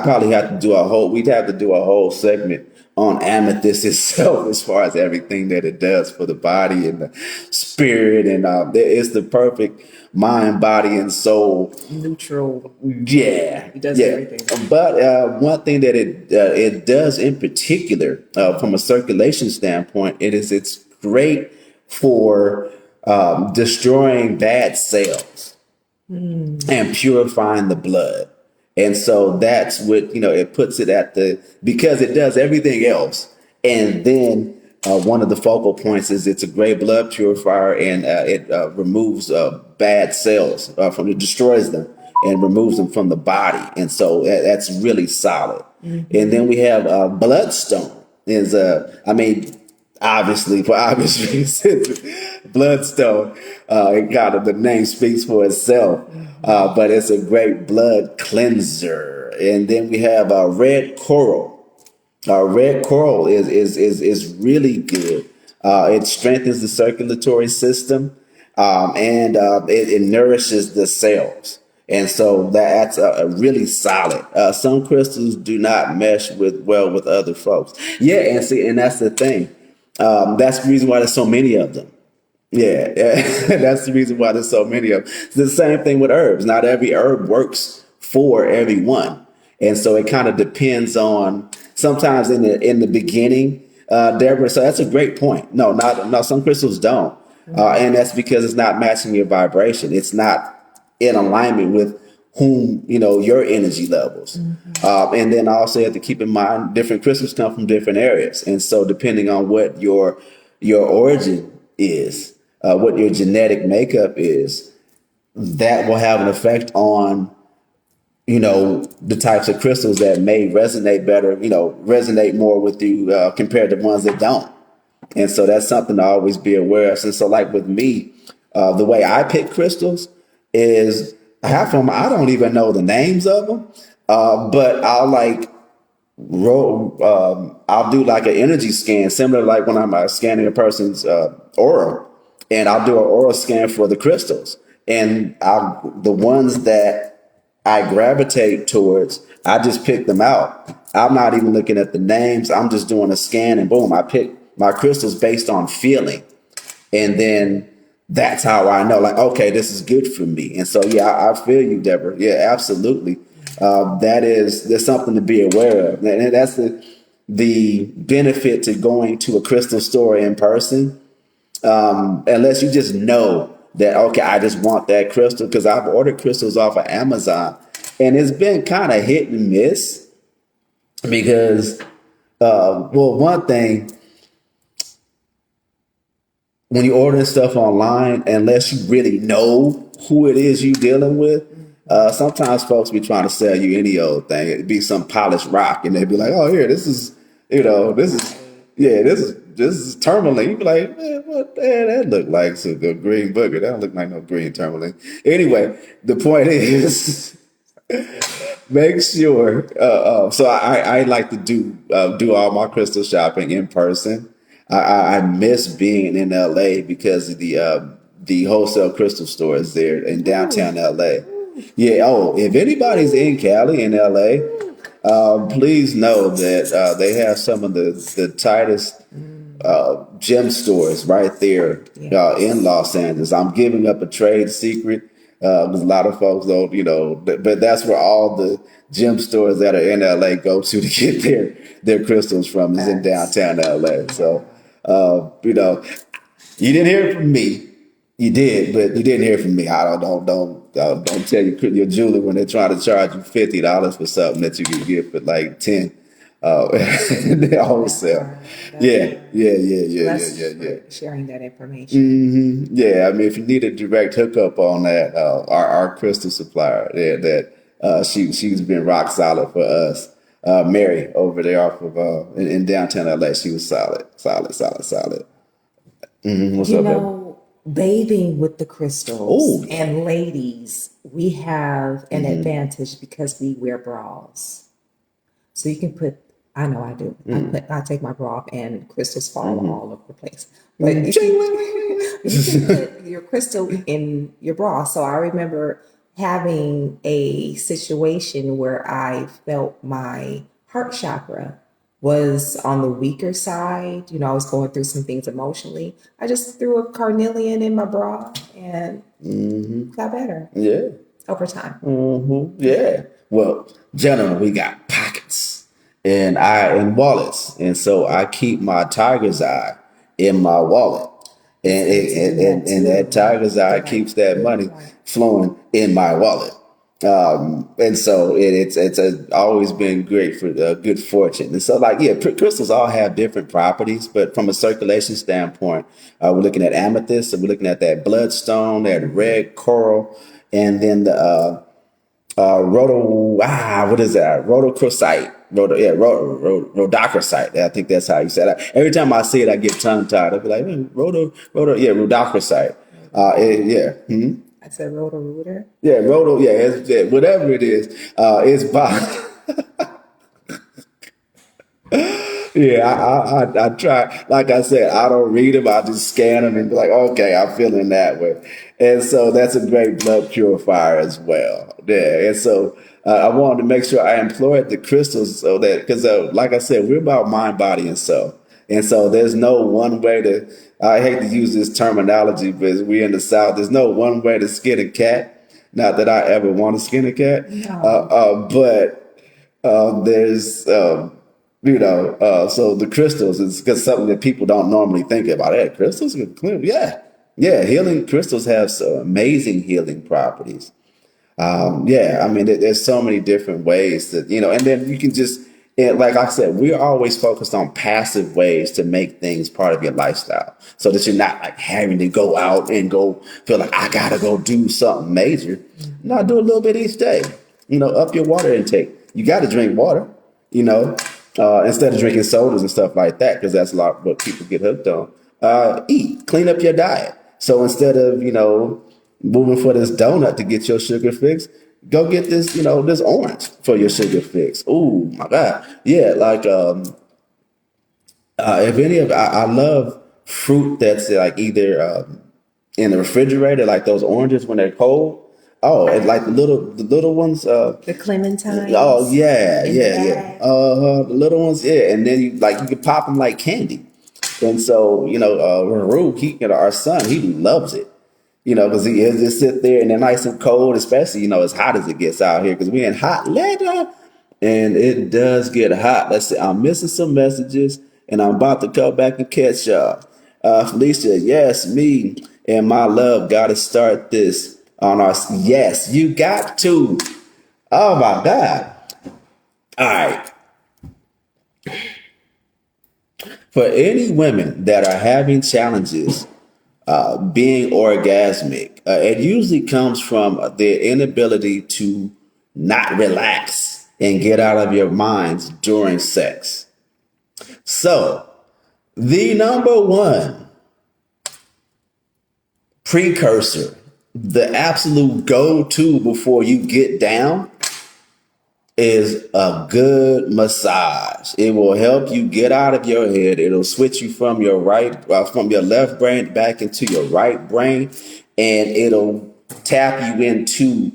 probably have to we'd have to do a whole segment on amethyst itself, as far as everything that it does for the body and the spirit. And it's the perfect mind, body, and soul. Neutral. Yeah. It does everything. But one thing that it does in particular, from a circulation standpoint, it's great for destroying bad cells and purifying the blood. And so that's what, it puts it because it does everything else. And then one of the focal points is it's a great blood purifier, and it removes bad cells it destroys them and removes them from the body. And so that's really solid. Mm-hmm. And then we have bloodstone obviously, for obvious reasons, bloodstone, the name speaks for itself, but it's a great blood cleanser. And then we have red coral. Red coral is really good. It strengthens the circulatory system, and it nourishes the cells. And so that's really solid. Some crystals do not mesh well with other folks. Yeah, and that's the thing. That's the reason why there's so many of them. Yeah, that's the reason why there's so many of them. It's the same thing with herbs. Not every herb works for everyone, and so it kind of depends on. Sometimes in the beginning, Deborah. So that's a great point. No, some crystals don't, and that's because it's not matching your vibration. It's not in alignment with your energy levels. Mm-hmm. And then also you have to keep in mind different crystals come from different areas. And so depending on what your origin is, what your genetic makeup is, that will have an effect on, the types of crystals that may resonate better, resonate more with you compared to ones that don't. And so that's something to always be aware of. And so like with me, the way I pick crystals is half of them, I don't even know the names of them, but I'll I'll do like an energy scan, similar to like when I'm scanning a person's aura, and I'll do an aura scan for the crystals. And the ones that I gravitate towards, I just pick them out. I'm not even looking at the names. I'm just doing a scan, and boom, I pick my crystals based on feeling. And then that's how I know, like, okay, this is good for me. And so, yeah, I feel you, Deborah. Yeah, absolutely. There's something to be aware of. And that's the benefit to going to a crystal store in person. Unless you just know that, okay, I just want that crystal, because I've ordered crystals off of Amazon, and it's been kind of hit and miss, because Well, one thing, when you order stuff online, unless you really know who it is you dealing with, sometimes folks be trying to sell you any old thing. It'd be some polished rock, and they'd be like, "Oh, here, this is, this is tourmaline." You be like, "Man, what? Man, that look like some good green booger. That don't look like no green tourmaline." Anyway, the point is. Make sure. So I like to do all my crystal shopping in person. I miss being in LA because of the wholesale crystal stores there in downtown LA. Yeah. Oh, if anybody's in Cali in LA, please know that they have some of the tightest gem stores right there in Los Angeles. I'm giving up a trade secret. There's a lot of folks don't, but that's where all the gem stores that are in LA go to get their crystals from is in downtown LA. So, you didn't hear it from me. You did, but you didn't hear from me. I don't tell your jeweler when they're trying to charge you $50 for something that you can get for like 10. In the wholesale. Yeah. Sharing that information. Yeah, I mean, if you need a direct hookup on that, our crystal supplier there, that she's been rock solid for us. Mary over there off of in downtown LA, she was solid. What's You up, baby? know, bathing with the crystals Oh, and ladies, we have an advantage because we wear bras. So you can put, I know I do. I take my bra off and crystals fall all over the place. But you can put your crystal in your bra. So I remember having a situation where I felt my heart chakra was on the weaker side. You know, I was going through some things emotionally. I just threw a carnelian in my bra and got better yeah. over time. Yeah. Well, gentlemen, we got pockets and wallets, and so I keep my tiger's eye in my wallet, and that tiger's eye keeps that money flowing in my wallet. And so it's always been great for good fortune. And so, like, yeah, crystals all have different properties, but from a circulation standpoint, we're looking at amethyst, so we're looking at that bloodstone, that red coral, and then the what is that? Rhodochrosite. Rhodochrosite. I think that's how you say it. Every time I see it, I get tongue tied. I'll be like, rhodochrosite. Yeah. I said rotor rooter. Yeah, whatever it is, it's by. Yeah, I try. Like I said, I don't read them. I just scan them and be like, okay, I'm feeling that way. And so that's a great blood purifier as well. Yeah, and so I wanted to make sure I employed the crystals so that because, like I said, we're about mind, body, and soul. And so there's no one way to. I hate to use this terminology, but we're in the South. There's no one way to skin a cat. Not that I ever want to skin a cat, but there's. So the crystals is because something that people don't normally think about. Hey, crystals are clear. Yeah. Healing crystals have some amazing healing properties. I mean, there's so many different ways that, and then you can just, like I said, we're always focused on passive ways to make things part of your lifestyle so that you're not like having to go out and go feel like I got to go do something major. No, do a little bit each day, up your water intake. You got to drink water, instead of drinking sodas and stuff like that, because that's a lot what people get hooked on. Eat, clean up your diet. So instead of, moving for this donut to get your sugar fix, go get this, this orange for your sugar fix. Oh my God. Yeah. Like, if any of, I love fruit that's like either, in the refrigerator, like those oranges when they're cold. Oh, and like the little ones. The clementines. Oh yeah, in the yeah. bag. The little ones, yeah. And then you can pop them like candy. And so Haru, our son, he loves it. Because he'll just sit there and they're nice and cold, especially as hot as it gets out here. Because we're in hot weather, and it does get hot. Let's see, I'm missing some messages, and I'm about to come back and catch y'all. Felicia, yes, me and my love got to start this on our. Yes, you got to. Oh my God. All right. For any women that are having challenges being orgasmic, it usually comes from their inability to not relax and get out of your minds during sex. So, the number one precursor, the absolute go-to before you get down, is a good massage. It will help you get out of your head. It'll switch you from your from your left brain back into your right brain, and it'll tap you into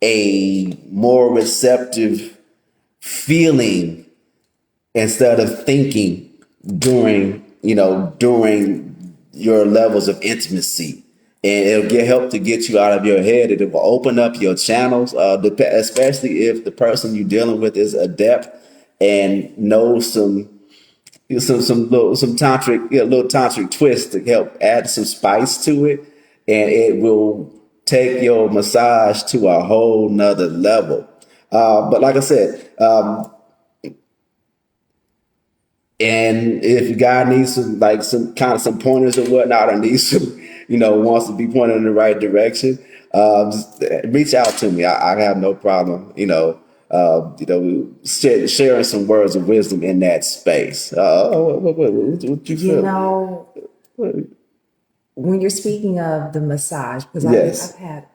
a more receptive feeling instead of thinking during your levels of intimacy. And it'll help to get you out of your head. It will open up your channels, especially if the person you're dealing with is adept and knows some tantric, little tantric twist to help add some spice to it, and it will take your massage to a whole nother level. But like I said, and if you guy needs some pointers or whatnot, or needs some, wants to be pointed in the right direction, just reach out to me. I have no problem, sharing some words of wisdom in that space. What you feel? When you're speaking of the massage, because Yes. I've had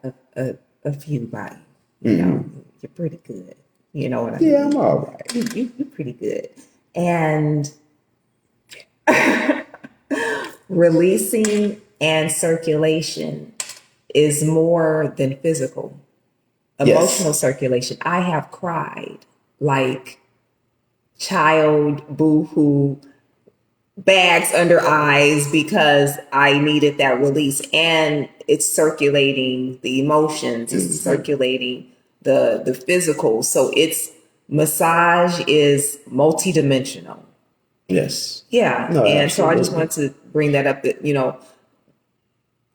a few by you, you're pretty good. You know what I mean? Yeah, I'm all right. You're pretty good. And releasing and circulation is more than physical. Emotional circulation. I have cried like child boo-hoo, bags under eyes, because I needed that release. And it's circulating the emotions, it's circulating the physical. So massage is multidimensional. Yes. Yeah. No, and absolutely. so I just want to bring that up, that,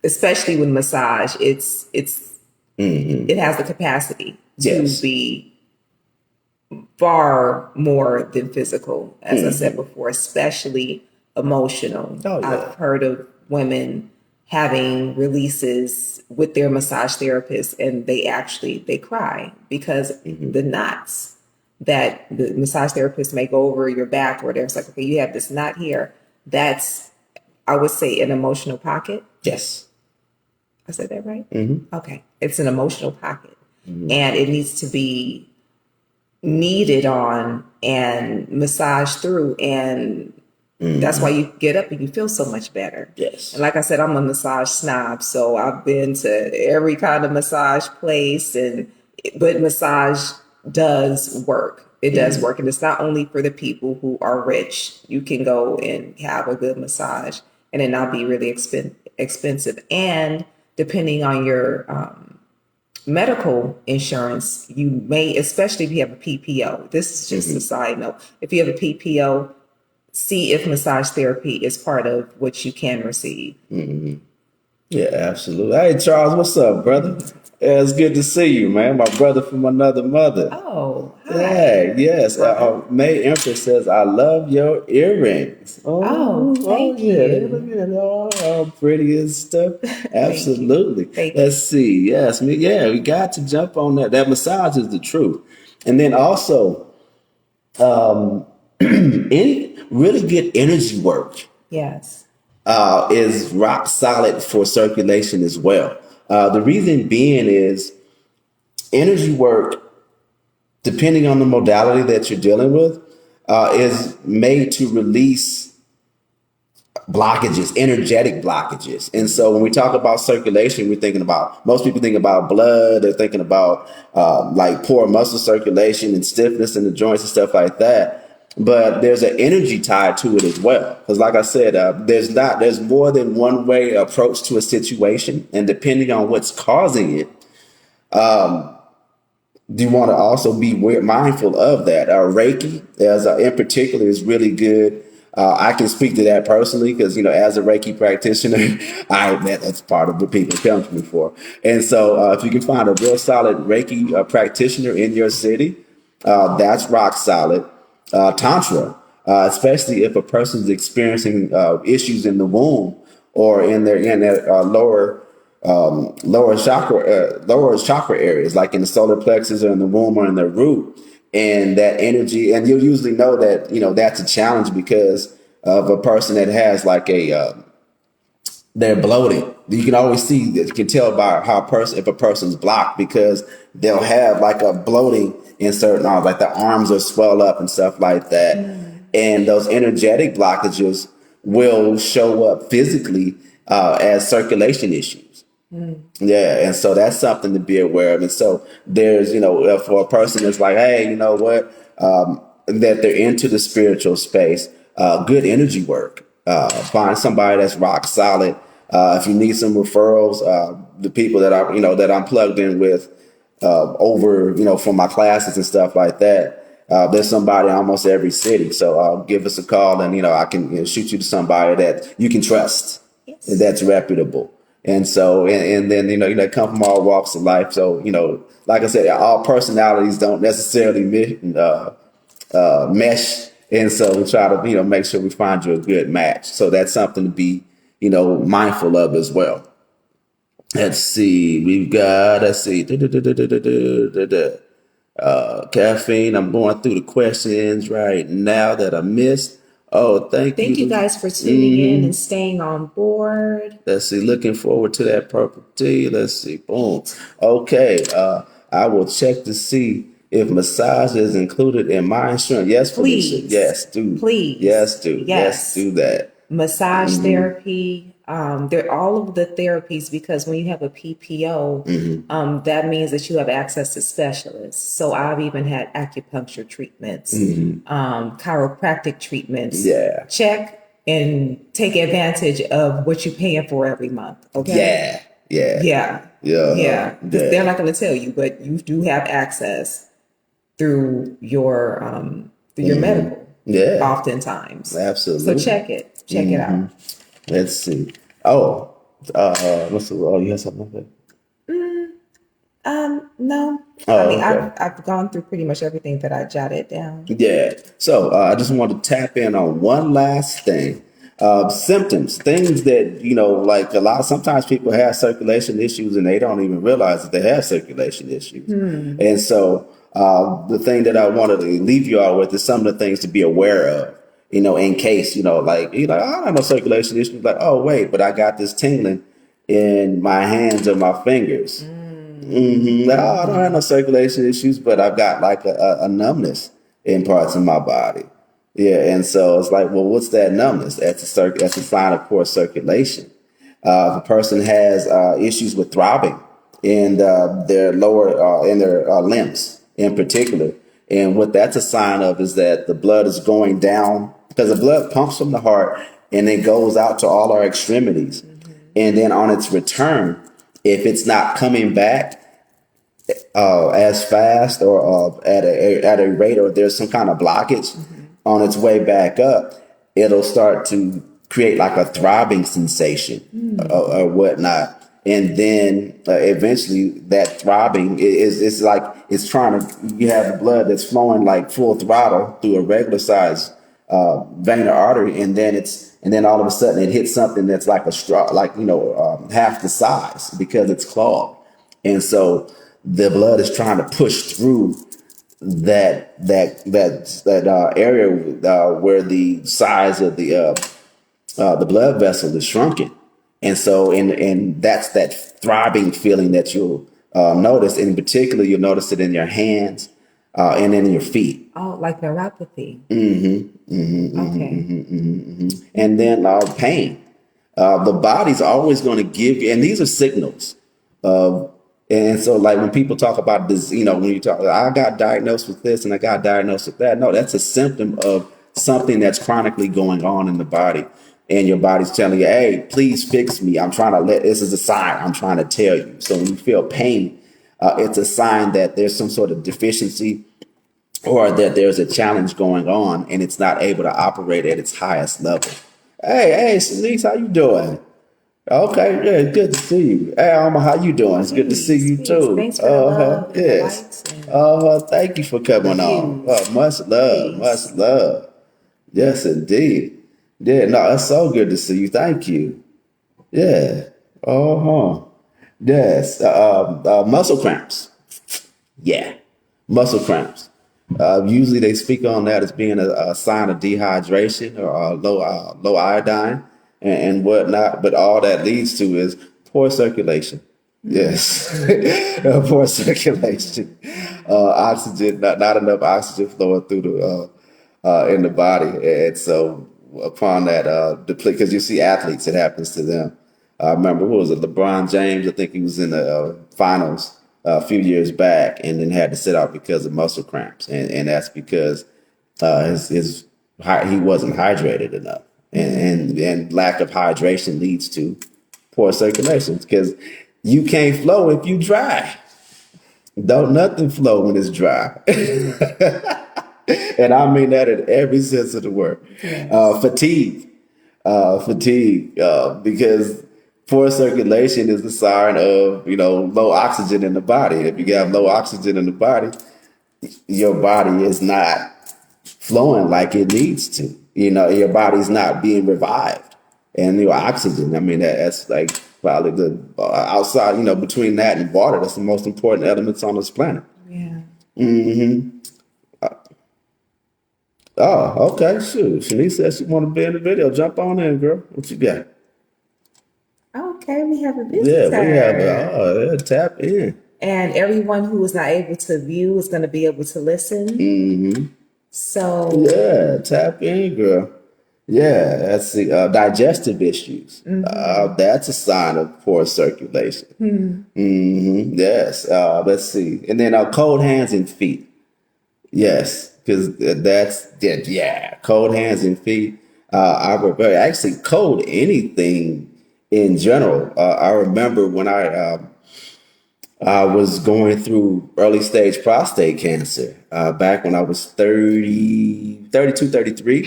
especially with massage, it has the capacity to be far more than physical, as I said before, especially emotional. Oh, yeah. I've heard of women having releases with their massage therapist, and they cry because the knots that the massage therapist may go over your back, or there's like, okay, you have this knot here. That's, I would say, an emotional pocket. Yes. I said that right? Okay. It's an emotional pocket, and it needs to be kneaded on and massaged through. And that's why you get up and you feel so much better. Yes. And like I said, I'm a massage snob, so I've been to every kind of massage place, but massage does work. It does work. And it's not only for the people who are rich. You can go and have a good massage and it not be really expensive. And depending on your medical insurance, you may, especially if you have a PPO, this is just a side note, if you have a PPO, see if massage therapy is part of what you can receive. Yeah, absolutely. Hey, Charles, what's up, brother? Yeah, it's good to see you, man. My brother from another mother. Oh, hi. Yeah, yes. May Empress says, I love your earrings. Thank yeah. you. Look at it, all pretty and stuff. Absolutely. Thank you. Let's see. Yes, we got to jump on that. That massage is the truth. And then also, any really good energy work. Yes. Is rock solid for circulation as well. The reason being is energy work, depending on the modality that you're dealing with, is made to release blockages, energetic blockages. And so when we talk about circulation, most people think about blood, they're thinking about like poor muscle circulation and stiffness in the joints and stuff like that. But there's an energy tied to it as well. Because like I said, there's more than one way approach to a situation. And depending on what's causing it, you want to also be mindful of that. Reiki, in particular, is really good. I can speak to that personally because, as a Reiki practitioner, that's part of what people come to me for. And so if you can find a real solid Reiki practitioner in your city, that's rock solid. Tantra. especially if a person's experiencing issues in the womb or in their lower chakra areas, like in the solar plexus or in the womb or in their root. And that energy, and you'll usually know that, that's a challenge because of a person that has like they're bloating. You can always see that. You can tell by if a person's blocked, because they'll have like a bloating in certain arms, like the arms will swell up and stuff like that. And those energetic blockages will show up physically as circulation issues. Yeah, and so that's something to be aware of. And so there's, for a person that's like, hey, you know what, that they're into the spiritual space, good energy work. Find somebody that's rock solid. If you need some referrals, the people that I'm plugged in with over, for my classes and stuff like that, there's somebody in almost every city. So give us a call, and I can shoot you to somebody that you can trust, and that's reputable. And so, and then, come from all walks of life. So, like I said, all personalities don't necessarily mesh. And so we try to, make sure we find you a good match. So that's something to be, mindful of as well. Let's see. Caffeine. I'm going through the questions right now that I missed. Oh, thank you. Thank you guys for tuning in and staying on board. Let's see. Looking forward to that purple tea. Let's see. Boom. Okay. I will check to see if massage is included in my insurance. Yes, Felicia. Please. Yes, do. Please. Yes, do. Yes, do that. Massage therapy. They're all of the therapies, because when you have a PPO, that means that you have access to specialists. So I've even had acupuncture treatments, chiropractic treatments. Yeah. Check and take advantage of what you're paying for every month. Okay. Yeah. They're not going to tell you, but you do have access through your medical. Yeah. Oftentimes. Absolutely. So check it. Check it out. Let's see. Oh, let's see. Oh, you have something like that? No. Oh, I mean, okay. I've gone through pretty much everything that I jotted down. Yeah. So I just want to tap in on one last thing. Symptoms, things that, like sometimes people have circulation issues and they don't even realize that they have circulation issues. And so the thing that I wanted to leave you all with is some of the things to be aware of, in case, I don't have no circulation issues. Like, oh, wait, but I got this tingling in my hands or my fingers. Like, oh, I don't have no circulation issues, but I've got like a numbness in parts of my body. Yeah, and so it's like, well, what's that numbness? That's a sign of poor circulation. If a person has issues with throbbing in their lower in their limbs in particular, and what that's a sign of is that the blood is going down, because the blood pumps from the heart and then goes out to all our extremities, and then on its return, if it's not coming back as fast or at a rate, or there's some kind of blockage on its way back up, it'll start to create like a throbbing sensation or whatnot. And then eventually that throbbing is like, it's trying to, you have the blood that's flowing like full throttle through a regular size vein or artery. And then all of a sudden it hits something that's like a straw, like, half the size, because it's clogged. And so the blood is trying to push through that area where the size of the blood vessel is shrunken. And so, and that's that throbbing feeling that you'll notice. In particular, you'll notice it in your hands and in your feet. Oh, like neuropathy. And then pain. The body's always going to give you, and these are signals. And so, like when people talk about this, when you talk, I got diagnosed with this and I got diagnosed with that. No, that's a symptom of something that's chronically going on in the body. And your body's telling you, hey, please fix me. This is a sign I'm trying to tell you. So when you feel pain, it's a sign that there's some sort of deficiency or that there's a challenge going on and it's not able to operate at its highest level. Hey, Celise, how you doing? Okay, yeah, good to see you. Hey, Alma, how you doing? It's good to see you too. Thanks for the love, yes. the likes, Thank you for coming on. Much love, much love. Yes, indeed. Yeah, no, it's so good to see you. Thank you. Yeah. Uh-huh. Yes. Muscle cramps. Yeah. Muscle cramps. Usually they speak on that as being a sign of dehydration or low iodine and whatnot. But all that leads to is poor circulation. Yes, poor circulation. Oxygen, not enough oxygen flowing through the in the body, and so upon that deplete, because you see athletes, it happens to them. I remember, what was it, LeBron James? I think he was in the finals a few years back, and then had to sit out because of muscle cramps, and that's because he wasn't hydrated enough, and lack of hydration leads to poor circulation because you can't flow if you dry. Don't nothing flow when it's dry. And I mean that in every sense of the word. Fatigue, because poor circulation is the sign of low oxygen in the body. If you have low oxygen in the body, your body is not flowing like it needs to. Your body's not being revived, and your oxygen. I mean, that's like probably the outside. Between that and water, that's the most important elements on this planet. Yeah. Oh, okay. Shoot, Shanice said she want to be in the video. Jump on in, girl. What you got? Okay, we have a Yeah, visitor. we have tap in. And everyone who is not able to view is going to be able to listen. So Yeah, tap in, girl. Yeah, that's the digestive issues. That's a sign of poor circulation. Yes. Let's see. And then cold hands and feet. Yes, because cold hands and feet. I remember actually cold anything in general. I remember when I was going through early stage prostate cancer back when I was 30, 32, 33.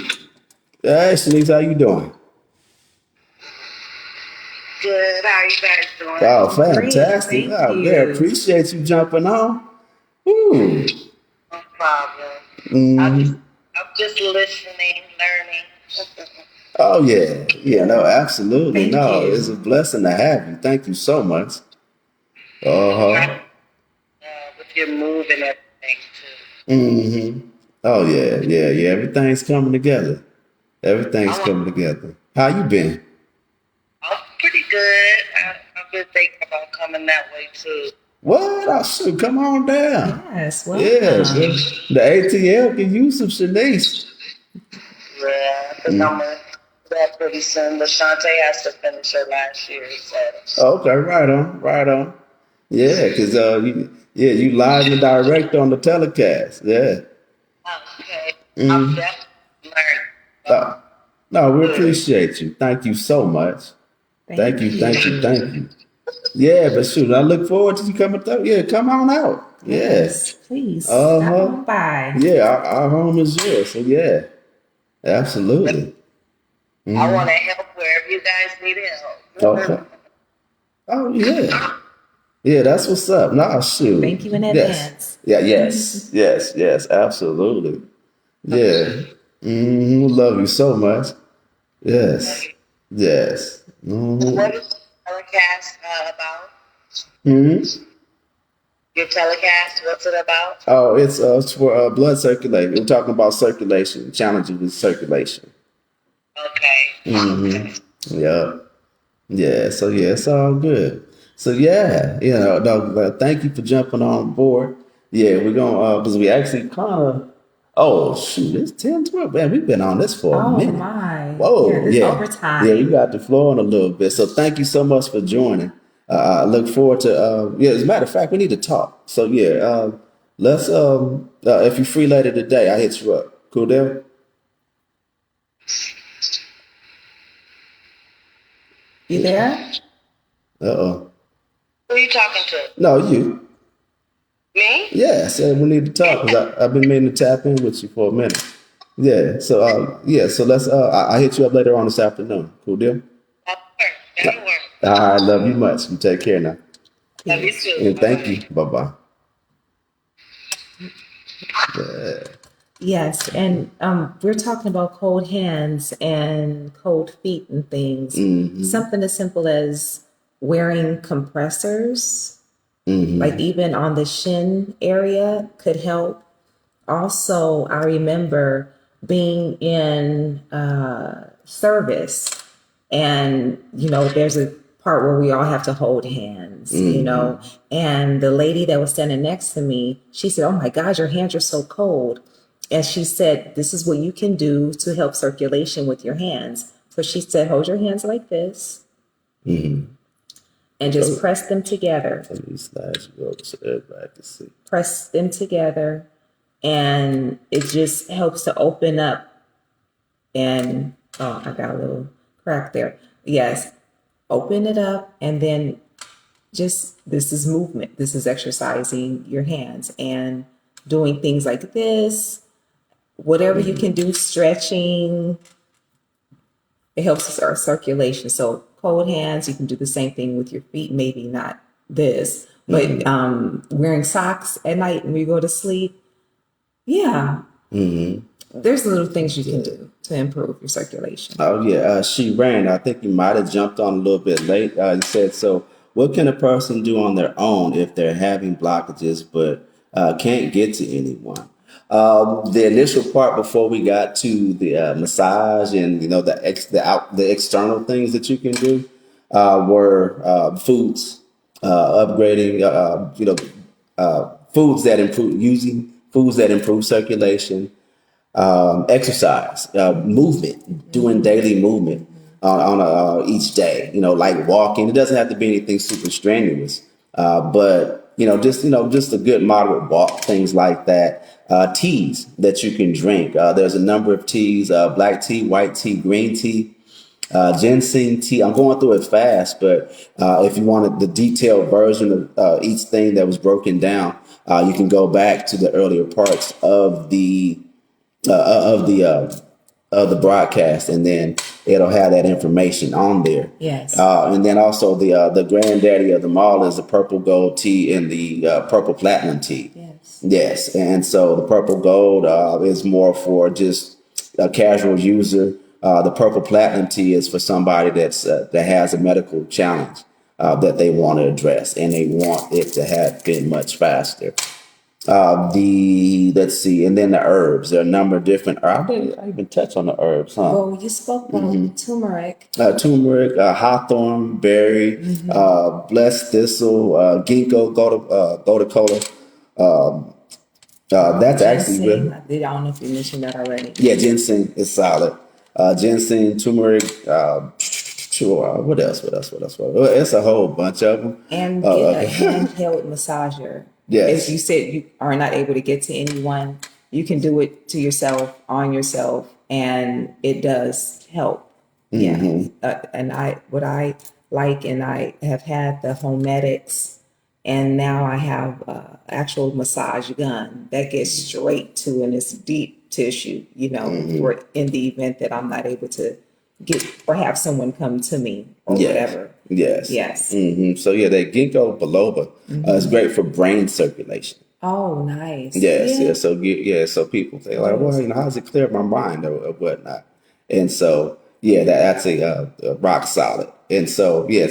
Hey, Shanice, how you doing? Good. How you guys doing? Oh, great, fantastic. thank Oh, you. yeah, appreciate you jumping on. Ooh. No problem. Mhm. I'm just listening, learning. Oh, yeah. Yeah, no, absolutely. Thank No, you. it's a blessing to have you. Thank you so much. Uh-huh. With your move and everything too. Mm-hmm. Oh, yeah, yeah, yeah. Everything's coming together. Everything's I'm, coming together. How you been? I'm pretty good. I've been thinking about coming that way too. What? Oh, shoot, come on down. Yes, Yeah, welcome. the ATL can use some Shanice. Yeah, because I'm going to do that pretty soon. But Shantae has to finish her last year, so. Okay, right on, right on. Yeah, because you live and direct on the telecast. Yeah. Okay. I'm Mm. definitely learning. Uh, no, we Good. appreciate you. Thank you so much. Thank you, thank you, you. thank you. Yeah, but shoot, I look forward to you coming through. Yeah, come on out. Yeah. Yes, please stop on by. Yeah, our home is yours. So yeah, absolutely. I want to help wherever you guys need help. Okay. Oh yeah. Yeah, that's what's up. Nah, shoot. Thank you in Yes. advance. Yeah, yes. Yes, yes, absolutely. Yeah. Love you so much. Yes. Yes. What is the telecast about? Hmm. Your telecast, what's it about? Oh, it's for blood circulation. We're talking about circulation, challenges with circulation. Okay. Yeah. Yeah. So yeah, it's all good. So yeah, no, thank you for jumping on board. Yeah, we're gonna because we actually kind of. Oh shoot, it's 10:12. Man, we've been on this for a Oh minute. my. Whoa, Yeah, this yeah, overtime. yeah, we got the floor on a little bit. So thank you so much for joining. I look forward to. Yeah, as a matter of fact, we need to talk. So yeah, let's. If you're free later today, I hit you up. Cool deal. You there? Uh-oh. Who are you talking to? No, you. Me? Yeah, I said we need to talk because I've been meaning to tap in with you for a minute. Yeah, so so let's. I hit you up later on this afternoon. Cool deal. That'll work. I love you much. You take care now. Love you too. And thank Bye-bye. you. Bye bye. Yeah. Yes, and we're talking about cold hands and cold feet and things. Mm-hmm. Something as simple as wearing compressors, like Mm-hmm. even on the shin area, could help. Also, I remember being in service, and there's a part where we all have to hold hands, Mm-hmm. and the lady that was standing next to me, she said, "Oh my God, your hands are so cold." And she said, "This is what you can do to help circulation with your hands." So she said, "Hold your hands like this Mm-hmm. and just Oh, press them together. let me slash go so everybody can see. Press them together, and it just helps to open up." And oh, I got a little crack there. Yes, open it up, and then just this is movement. This is exercising your hands and doing things like this. Whatever you can do, stretching, it helps our circulation. So cold hands, you can do the same thing with your feet. Maybe not this, but wearing socks at night when you go to sleep. Yeah, Mm-hmm. there's little things you can do to improve your circulation. Oh yeah, she ran. I think you might have jumped on a little bit late. You said so. What can a person do on their own if they're having blockages but can't get to anyone? The initial part before we got to the massage and the external things that you can do were foods, upgrading, foods that improve using foods that improve circulation, exercise, movement, doing daily movement on each day. Like walking. It doesn't have to be anything super strenuous, but just a good moderate walk, things like that. Teas that you can drink. There's a number of teas: black tea, white tea, green tea. Ginseng tea. I'm going through it fast, but if you wanted the detailed version of each thing that was broken down, you can go back to the earlier parts of the broadcast, and then it'll have that information on there. Yes. And then also the granddaddy of them all is the purple gold tea and the purple platinum tea. Yes. Yes, and so the purple gold is more for just a casual user. The purple platinum tea is for somebody that has a medical challenge that they want to address, and they want it to happen much faster. The let's see, and then the herbs. There are a number of different. I even touch on the herbs, huh? Well, you spoke about turmeric. Turmeric, hawthorn berry, blessed thistle, ginkgo, gotu that's actually Ginseng. really, I don't know if you mentioned that already. yeah. Ginseng is solid. Ginseng, turmeric. Sure. What else? What else? What else? What else? Well, it's a whole bunch of them. And get a handheld massager. If you Yes. said you are not able to get to anyone, you can do it to yourself, on yourself, and it does help. Yeah. And what I like, and I have had the Homedics, and now I have actual massage gun that gets straight to, and it's deep tissue, for in the event that I'm not able to get, or have someone come to me or Yes. whatever. Yes. Yes. So yeah, that ginkgo biloba is great for brain circulation. Oh, nice. Yes, Yeah. yeah. So people say like, well, how does it clear my mind or whatnot? And so yeah, that's a rock solid. And so yeah,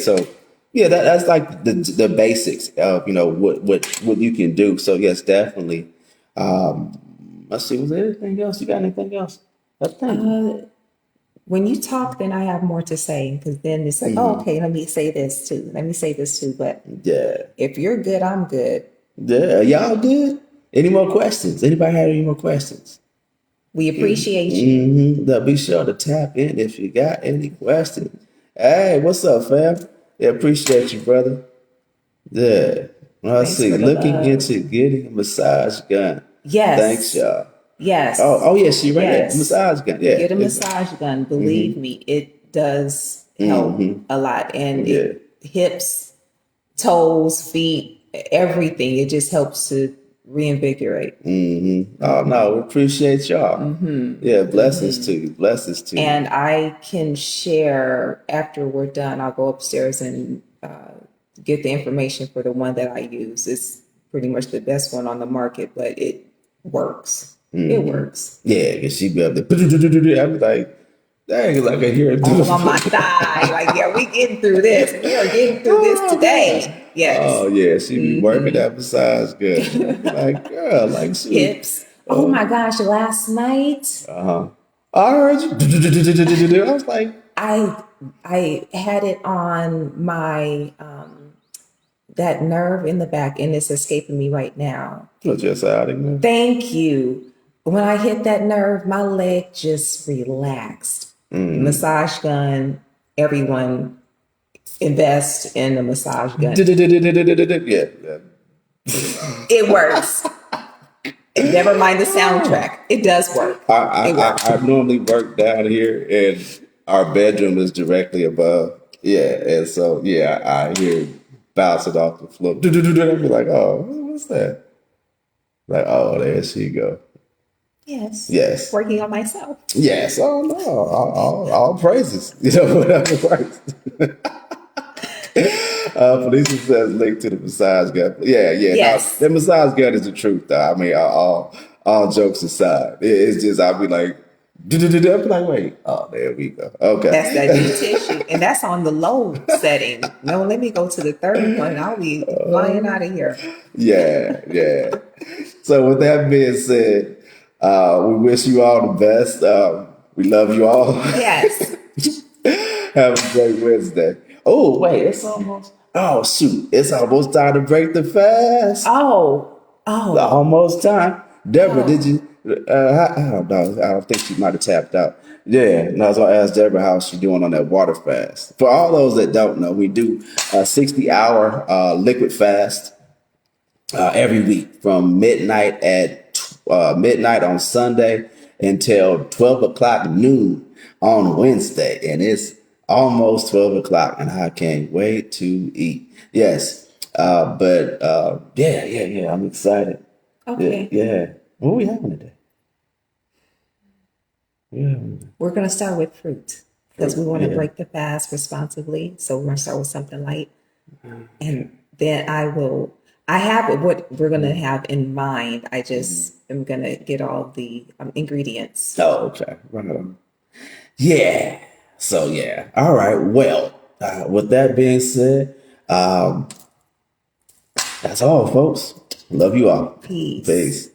that's like the basics of what you can do. So yes, definitely. Let's see, was there anything else? You got anything else? I think. When you talk, then I have more to say, because then it's like, oh, okay, let me say this too. Let me say this too. But Yeah. if you're good, I'm good. Yeah, y'all good? Any more questions? Anybody have any more questions? We appreciate you. Be sure to tap in if you got any questions. Hey, what's up, fam? Yeah, appreciate you, brother. Yeah. Let's Thanks see. for the Looking love. into getting a massage gun. Thanks, Yes. y'all. Yes. Oh yeah, she ran it. Yes. Massage gun. Yeah. Get a massage gun. Believe me, it does help a lot. And Yeah. it hips, toes, feet, everything. It just helps to reinvigorate. Oh no, we appreciate y'all. Yeah, blessings to you. Blessings to you. And I can share after we're done. I'll go upstairs and get the information for the one that I use. It's pretty much the best one on the market, but it works. It works. Yeah, because she be up there. I be like, dang, like I hear it. All on my thigh. Like, yeah, we getting through this. We are getting through this today. Yes. Oh yeah, she be working that massage good. Like, girl, like she Hips. Oh my gosh, last night I heard you. I was like, I had it on my that nerve in the back, and it's escaping me right now. just out of there. Thank you. When I hit that nerve, my leg just relaxed. Massage gun, everyone invest in the massage gun. Yeah. It works. And never mind the soundtrack. It does work. I normally work down here, and our bedroom is directly above. Yeah, and so yeah, I hear it bouncing off the floor. I be like, oh, what's that? Like, oh, there she go. Yes. Yes. Working on myself. Yes. Oh no. All praises. You know, whatever works. Felicia says link to the massage gun. Yeah. Yes. No, the massage gun is the truth, though. I mean, all jokes aside, it's just I'll be like, I'll be like, wait, oh, there we go. Okay. That's that deep tissue, and that's on the low setting. No, let me go to the third one. I'll be flying out of here. Yeah. So with that being said, we wish you all the best. We love you all. Yes. Have a great Wednesday. Oh, wait, it's almost. Oh, shoot. It's almost time to break the fast. Oh. Almost time. Deborah, did you? I don't know. I don't think she might have tapped out. Yeah. No, I was going to ask Deborah how she's doing on that water fast. For all those that don't know, we do a 60-hour liquid fast every week from midnight on Sunday until 12 o'clock noon on Wednesday. And it's almost 12 o'clock, and I can't wait to eat. Yes. But yeah. I'm excited. Okay. Yeah. What are we having today? Yeah. We're going to start with fruit because we want to break the fast responsibly. So we're going to start with something light. And then I have what we're going to have in mind. I just am going to get all the ingredients. Oh, okay. Right. Yeah. So, yeah. All right. Well, with that being said, that's all, folks. Love you all. Peace. Peace.